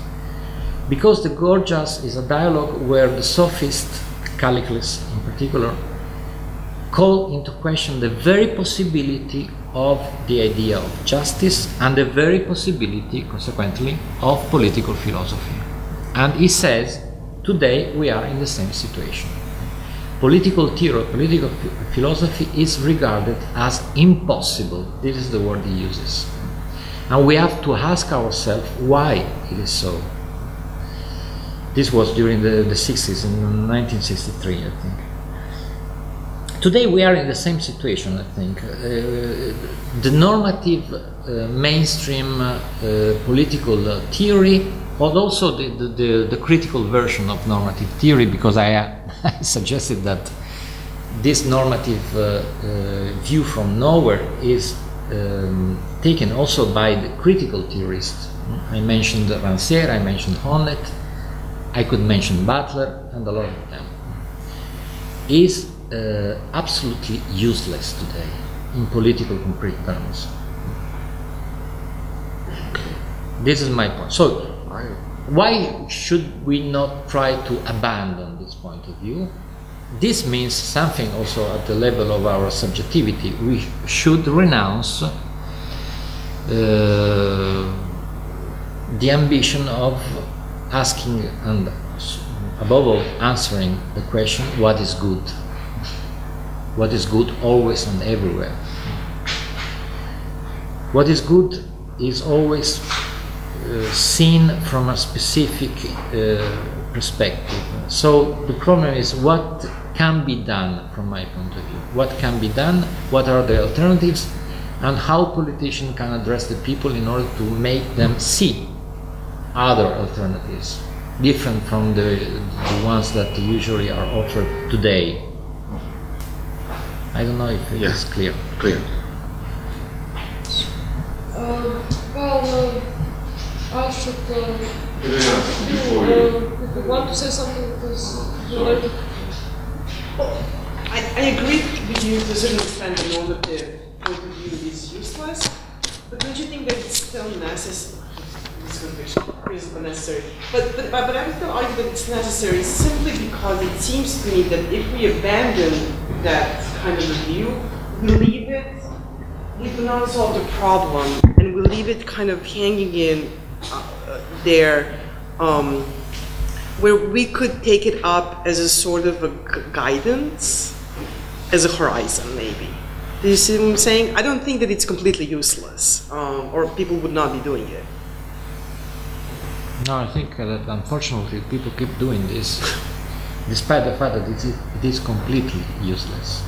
Because the gorgias is a dialogue where the sophist, Callicles in particular, call into question the very possibility of the idea of justice and the very possibility, consequently, of political philosophy. And he says, today we are in the same situation. Political theory, political philosophy is regarded as impossible. This is the word he uses. And we have to ask ourselves why it is so. This was during the 60s, in 1963, I think. Today we are in the same situation, I think. The normative mainstream political theory, but also the critical version of normative theory, because I suggested that this normative view from nowhere is taken also by the critical theorists. I mentioned Rancière, I mentioned Honneth, I could mention Butler, and a lot of them. Is absolutely useless today in political concrete terms. This is my point. So, why should we not try to abandon this point of view? This means something also at the level of our subjectivity. We should renounce the ambition of asking and above all answering the question, what is good? What is good always and everywhere? What is good is always seen from a specific perspective. So the problem is what can be done from my point of view. What can be done, what are the alternatives, and how politicians can address the people in order to make them see other alternatives, different from the ones that usually are offered today. I don't know if it is clear. Clear. I should, if you want to say something that is related. I agree with you to a certain extent in all of the point of view is useless, but don't you think that it's still necessary? This conviction is unnecessary. But I would still argue that it's necessary simply because it seems to me that if we abandon that kind of a view, we leave it, we do not solve the problem, and we leave it kind of hanging in there, where we could take it up as a sort of a guidance, as a horizon, maybe. Do you see what I'm saying? I don't think that it's completely useless, or people would not be doing it. No, I think that unfortunately people keep doing this, despite the fact that it is completely useless.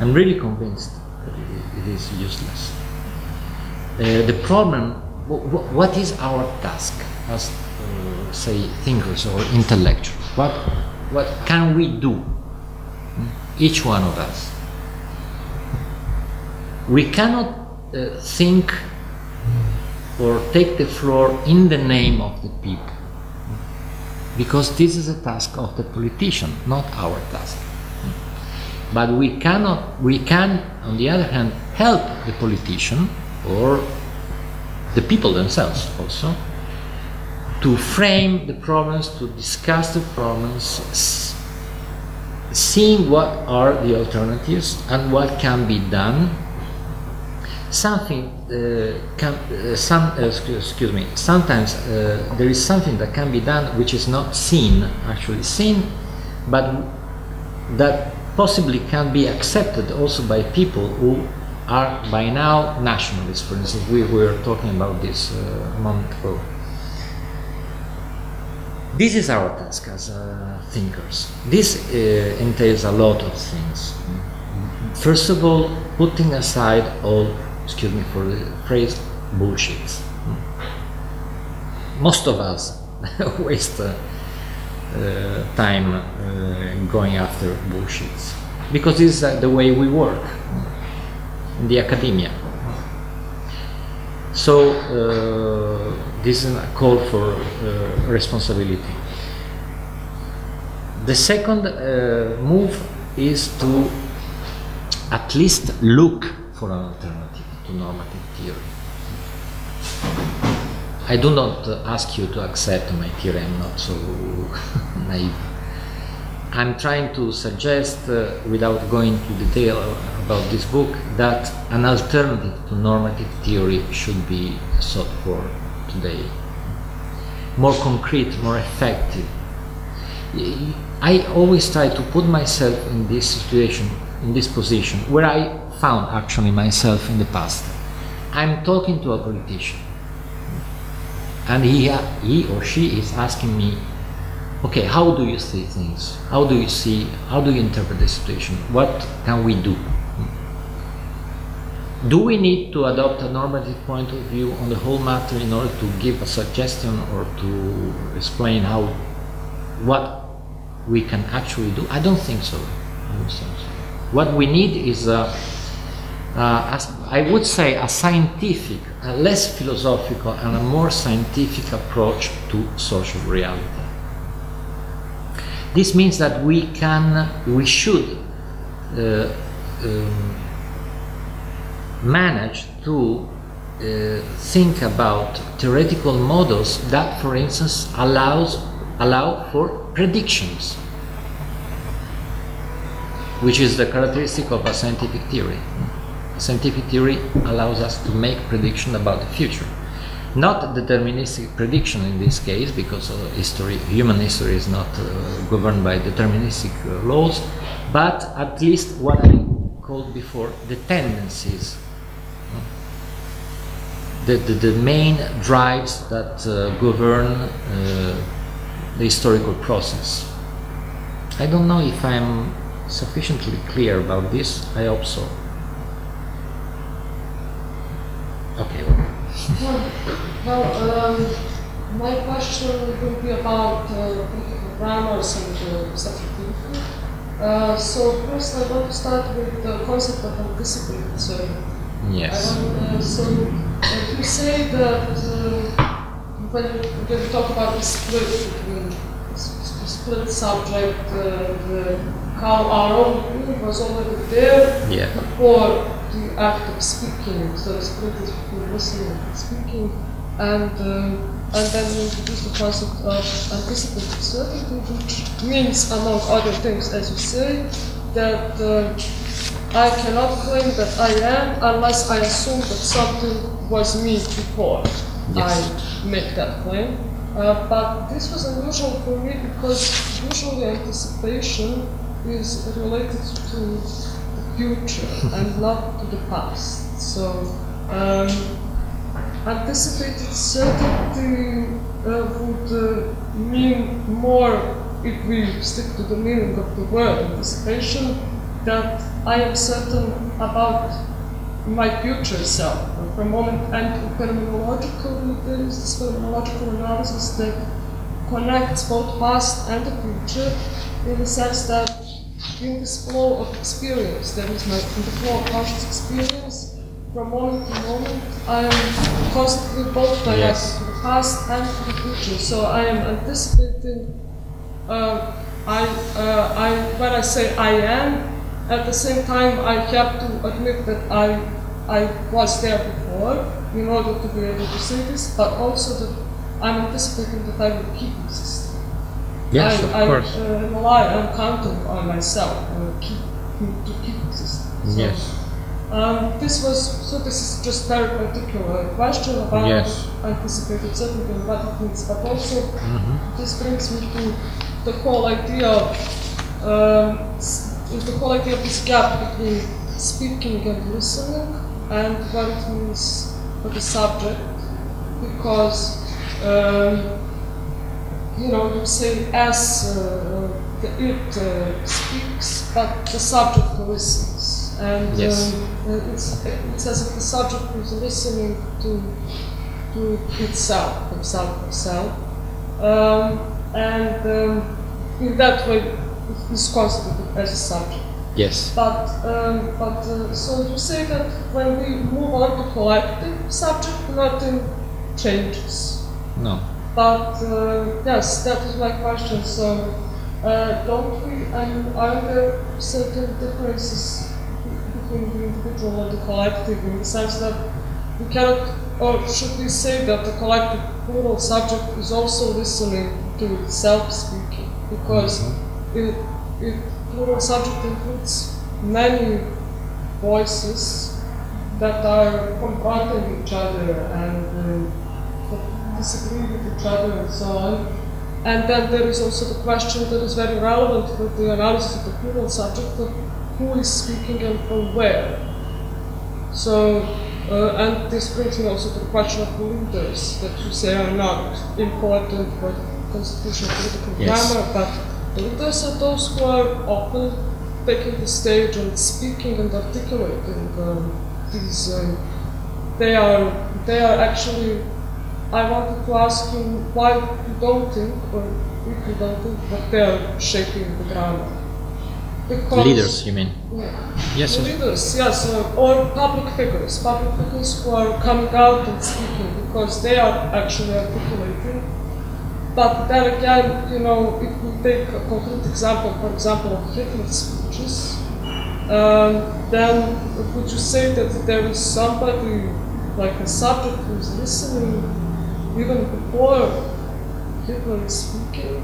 I'm really convinced that it is useless. The problem, what is our task as, say, thinkers or intellectuals? What can we do, each one of us? We cannot think or take the floor in the name of the people, because this is a task of the politician, not our task. But we can, on the other hand, help the politician or the people themselves also to frame the problems, to discuss the problems, seeing what are the alternatives and what can be done something sometimes there is something that can be done which is not actually seen, but that possibly can be accepted also by people who are by now nationalists. For instance, we were talking about this a moment ago. This is our task as thinkers. This entails a lot of things. First of all, putting aside all, excuse me for the phrase, bullshit. Most of us waste time going after bullshit, because this is the way we work in the academia. So this is a call for responsibility. The second move is to at least look for an alternative to normative theory. I do not ask you to accept my theory, I'm not so naive. I'm trying to suggest, without going into detail about this book, that an alternative to normative theory should be sought for today. More concrete, more effective. I always try to put myself in this situation, in this position, where I found actually myself in the past. I'm talking to a politician, and he or she is asking me, okay, how do you see things? How do you interpret the situation? What can we do? Do we need to adopt a normative point of view on the whole matter in order to give a suggestion or to explain what we can actually do? I don't think so. What we need is, I would say, a scientific, a less philosophical and a more scientific approach to social reality. This means that we should manage to think about theoretical models that, for instance, allow for predictions, which is the characteristic of a scientific theory. A scientific theory allows us to make prediction about the future. Not deterministic prediction in this case, because human history is not governed by deterministic laws, but at least what I called before the tendencies, the main drives that govern the historical process. I don't know if I'm sufficiently clear about this. I hope so. Okay. My question will be about political grammars and subjectivity. So first I want to start with the concept of anticipated certainty. Yes. So you say that when we talk about the split between split subject, how our own being was already there before the act of speaking, so the split is between listening and speaking, and then we introduce the concept of anticipated certainty, which means, among other things, as you say, that I cannot claim that I am unless I assume that something was me before I make that claim. But this was unusual for me because usually anticipation is related to the future and not to the past. So anticipated certainty would mean more, if we stick to the meaning of the word anticipation, that I am certain about my future self. For a moment, and phenomenologically, there is this phenomenological analysis that connects both past and the future in the sense that in this flow of experience, that is in the flow of conscious experience, from moment to moment, I am constantly both directed to the past and to the future. So I am anticipating, when I say I am, at the same time I have to admit that I was there before in order to be able to say this, but also that I'm anticipating that I will keep existing. Yes, of course. I'm counting on myself to keep existing. So, yes. This is just very particular question about anticipated certainty and what it means, but also this brings me to the whole idea of this gap between speaking and listening, and what it means for the subject, because you say as the it speaks, but the subject listens, and it's as if the subject is listening to itself, himself, and in that way it is constituted as a subject. Yes. But so you say that when we move on to collective subject, nothing changes. No. But yes, that is my question. So don't we? Are there certain differences between the individual and the collective, in the sense that we cannot, or should we say that the collective plural subject is also listening to itself speaking, because plural subject includes many voices that are confronting each other and disagree with each other and so on. And then there is also the question that is very relevant for the analysis of the plural subject of who is speaking and from where. So, and this brings me also to the question of leaders that you say are not important for constitutional political grammar, but leaders are those who are often taking the stage and speaking and articulating these. They are actually. I wanted to ask you why you don't think, or if you don't think, that they are shaping the grammar. Because leaders, you mean? Yes. Leaders, yes, or public figures who are coming out and speaking, because they are actually articulating. But then again, if we take a concrete example, for example, of Hitler's speeches, then would you say that there is somebody, like a subject who is listening even before Hitler is speaking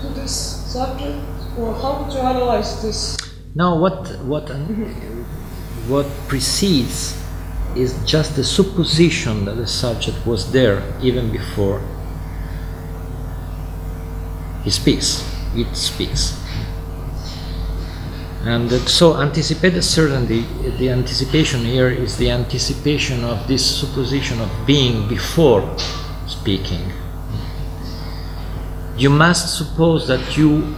to this subject? Or how would you analyze this? No, what precedes is just the supposition that the subject was there even before he speaks. It speaks. And so anticipated certainty, the anticipation here is the anticipation of this supposition of being before speaking. You must suppose that you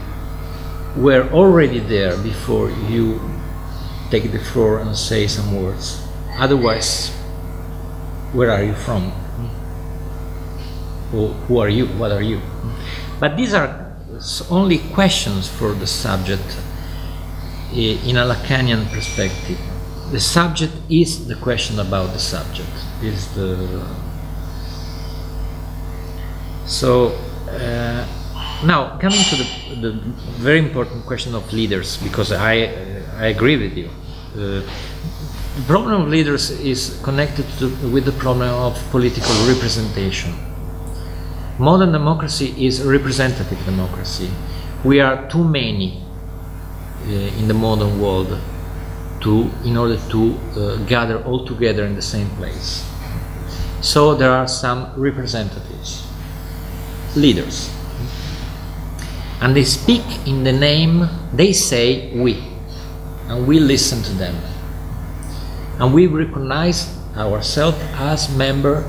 were already there before you take the floor and say some words. Otherwise, where are you from? Who are you? What are you? But these are only questions for the subject in a Lacanian perspective. The subject is the question about the subject. Is the now coming to the very important question of leaders, because I agree with you. The problem of leaders is connected with the problem of political representation. Modern democracy is a representative democracy. We are too many in the modern world in order to gather all together in the same place. So there are some representatives, leaders, and they speak in the name, they say we, and we listen to them, and we recognize ourselves as member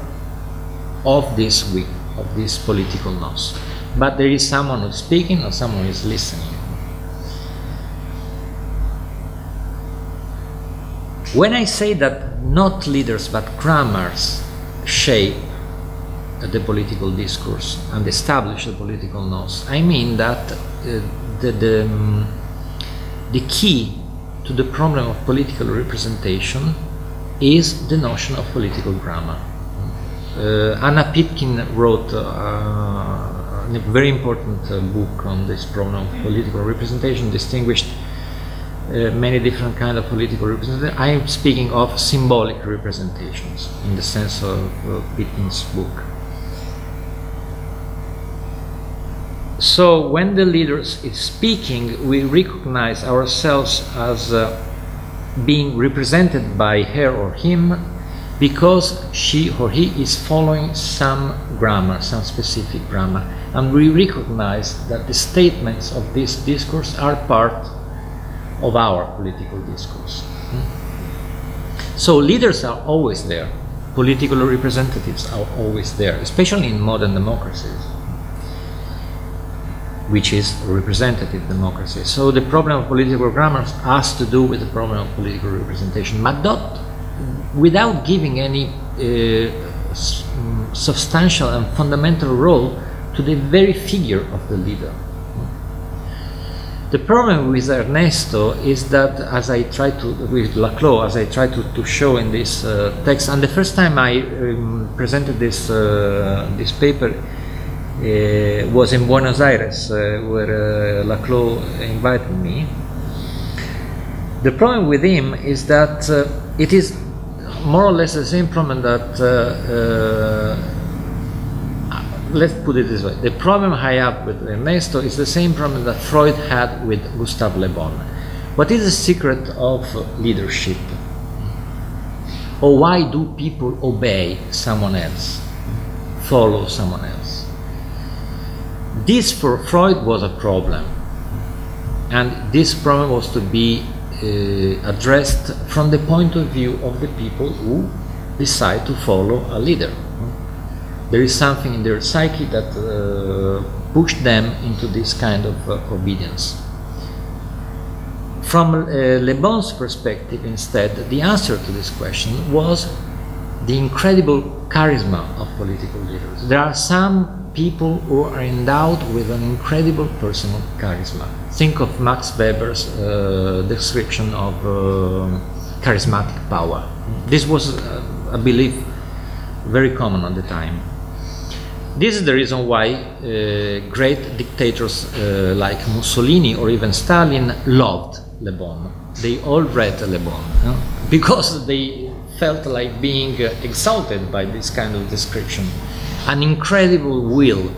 of this we, of this political nous. But there is someone who's speaking and someone who is listening. When I say that not leaders but grammars shape the political discourse and establish the political nous, I mean that the key to the problem of political representation is the notion of political grammar. Anna Pitkin wrote a very important book on this problem of political representation, distinguished many different kinds of political representation. I am speaking of symbolic representations in the sense of Pitkin's book. So when the leader is speaking, we recognize ourselves as being represented by her or him because she or he is following some grammar, some specific grammar. And we recognize that the statements of this discourse are part of our political discourse. So leaders are always there. Political representatives are always there, especially in modern democracies, which is representative democracy. So the problem of political grammar has to do with the problem of political representation, but not without giving any substantial and fundamental role to the very figure of the leader. The problem with Ernesto is that, as I try to, with Laclau, as I try to show in this text, and the first time I presented this paper was in Buenos Aires, where Laclau invited me. The problem with him is that it is more or less the same problem that, let's put it this way, the problem I have with Ernesto is the same problem that Freud had with Gustave Le Bon. What is the secret of leadership? Or why do people obey someone else, follow someone else? This for Freud was a problem, and this problem was to be addressed from the point of view of the people who decide to follow a leader. There is something in their psyche that pushed them into this kind of obedience. From Le Bon's perspective, instead, the answer to this question was the incredible charisma of political leaders. There are some people who are endowed with an incredible personal charisma. Think of Max Weber's description of charismatic power. This was, I believe, very common at the time. This is the reason why great dictators like Mussolini or even Stalin loved Le Bon. They all read Le Bon, because they felt like being exalted by this kind of description. An incredible will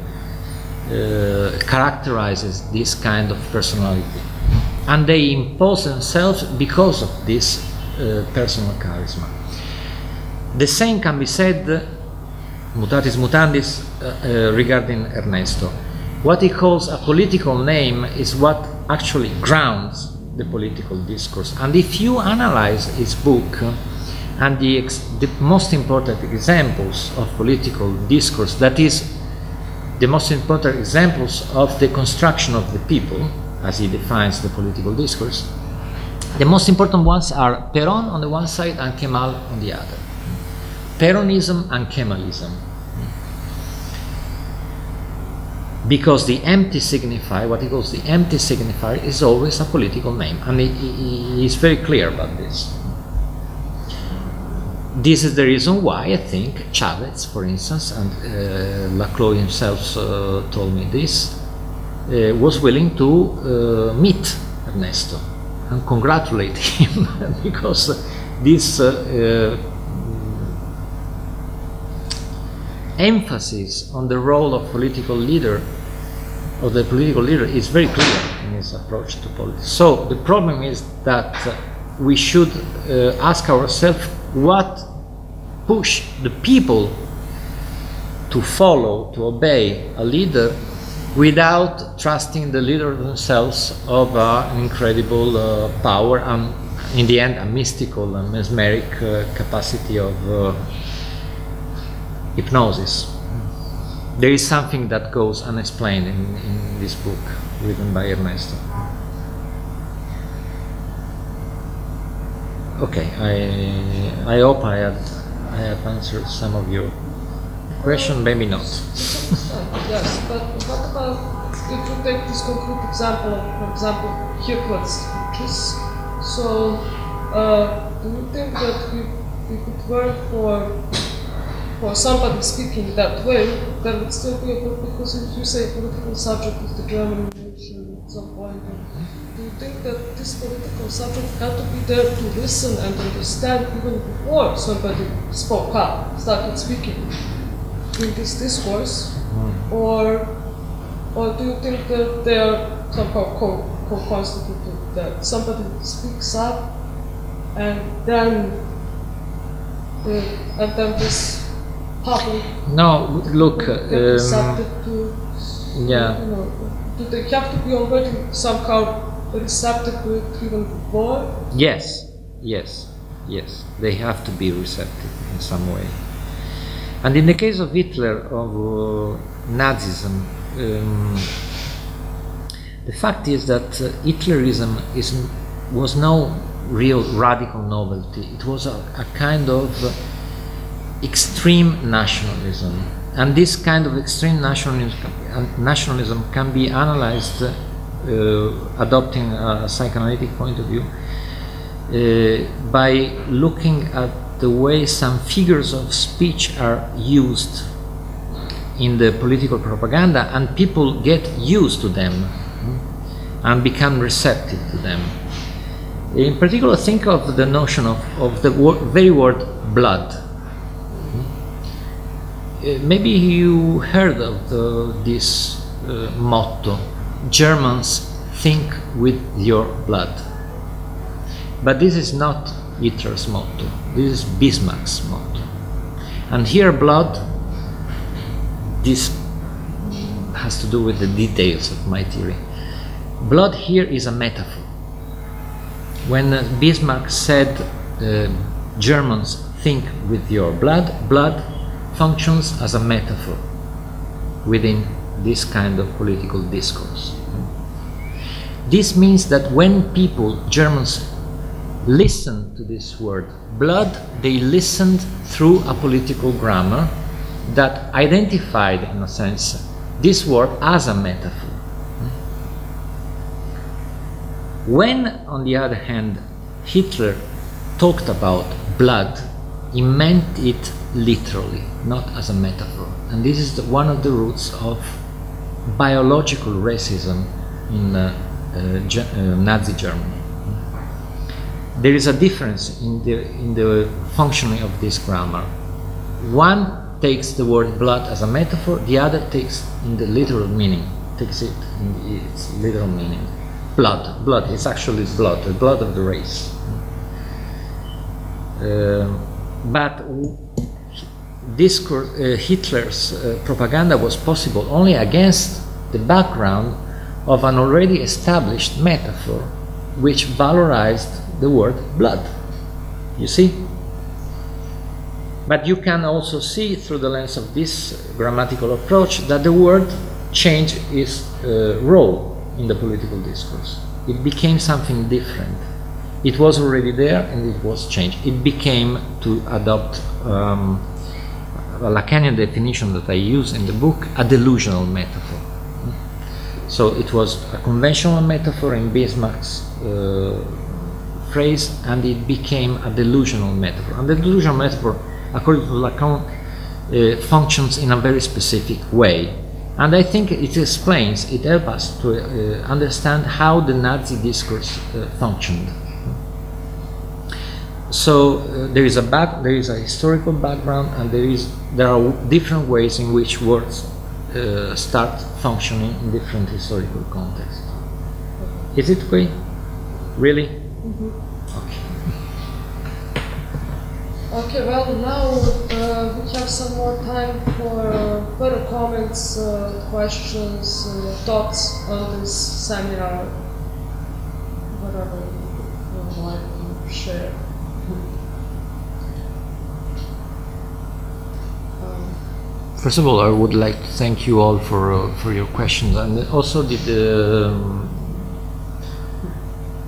characterizes this kind of personality, and they impose themselves because of this personal charisma. The same can be said, mutatis mutandis, regarding Ernesto. What he calls a political name is what actually grounds the political discourse. And if you analyze his book and the most important examples of political discourse, that is, the most important examples of the construction of the people, as he defines the political discourse, the most important ones are Peron on the one side and Kemal on the other. Peronism and Kemalism. Because the empty signifier, what he calls the empty signifier, is always a political name, and he is very clear about this. This is the reason why I think Chavez, for instance, and Laclau himself told me this, was willing to meet Ernesto and congratulate him because this emphasis on the role of political leader, of the political leader, is very clear in his approach to politics. So the problem is that we should ask ourselves what push the people to follow, to obey a leader without trusting the leader themselves of an incredible power and, in the end, a mystical and mesmeric capacity of hypnosis. There is something that goes unexplained in this book written by Ernesto. Okay, I hope I have answered some of your questions, maybe not. Yes, but what about if you take this concrete example of, for example, Hitler's speeches? So, do you think that we could work for somebody speaking that way, there would still be a, because if you say political subject is the German nation at some point, do you think that this political subject had to be there to listen and understand even before somebody spoke up, started speaking in this discourse? Or do you think that they are somehow co-constituted, that somebody speaks up and then this public No, look, receptive to, yeah. you know, do they have to be already somehow receptive to it even before? Yes, yes, yes. They have to be receptive in some way. And in the case of Hitler, of Nazism, the fact is that Hitlerism was no real radical novelty. It was a kind of extreme nationalism. And this kind of extreme nationalism can be analyzed adopting a psychoanalytic point of view by looking at the way some figures of speech are used in the political propaganda, and people get used to them and become receptive to them. In particular, think of the notion of the very word blood. Maybe you heard of this motto, Germans think with your blood. But this is not Hitler's motto, this is Bismarck's motto. And here blood, this has to do with the details of my theory. Blood here is a metaphor. When Bismarck said Germans think with your blood, blood functions as a metaphor within this kind of political discourse. This means that when people, Germans, listen to this word blood, they listened through a political grammar that identified, in a sense, this word as a metaphor. When, on the other hand, Hitler talked about blood, he meant it literally, not as a metaphor. And this is one of the roots of biological racism in Nazi Germany. There is a difference in the functioning of this grammar. One takes the word blood as a metaphor, the other takes in the literal meaning, takes it in its literal meaning. Blood, blood, it's actually blood, the blood of the race. But discourse, Hitler's propaganda was possible only against the background of an already established metaphor which valorized the word blood. You see? But you can also see through the lens of this grammatical approach that the word changed its role in the political discourse. It became something different. It was already there and it was changed. It became, to adopt a Lacanian definition that I use in the book, a delusional metaphor. So it was a conventional metaphor in Bismarck's phrase, and it became a delusional metaphor. And the delusional metaphor, according to Lacan, functions in a very specific way. And I think it explains, it helps us to understand how the Nazi discourse functioned. So there is a historical background, and there are different ways in which words start functioning in different historical contexts. Is it okay? Really? Mm-hmm. Okay. Okay, well, now we have some more time for further comments, questions, thoughts on this seminar, whatever you would like to share. First of all, I would like to thank you all for your questions, and also the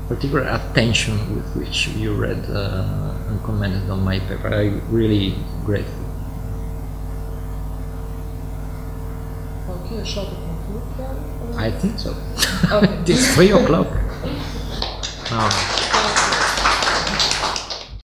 particular attention with which you read and commented on my paper. I'm really grateful. Okay, shall we conclude then? I think so. Okay. It's 3 o'clock.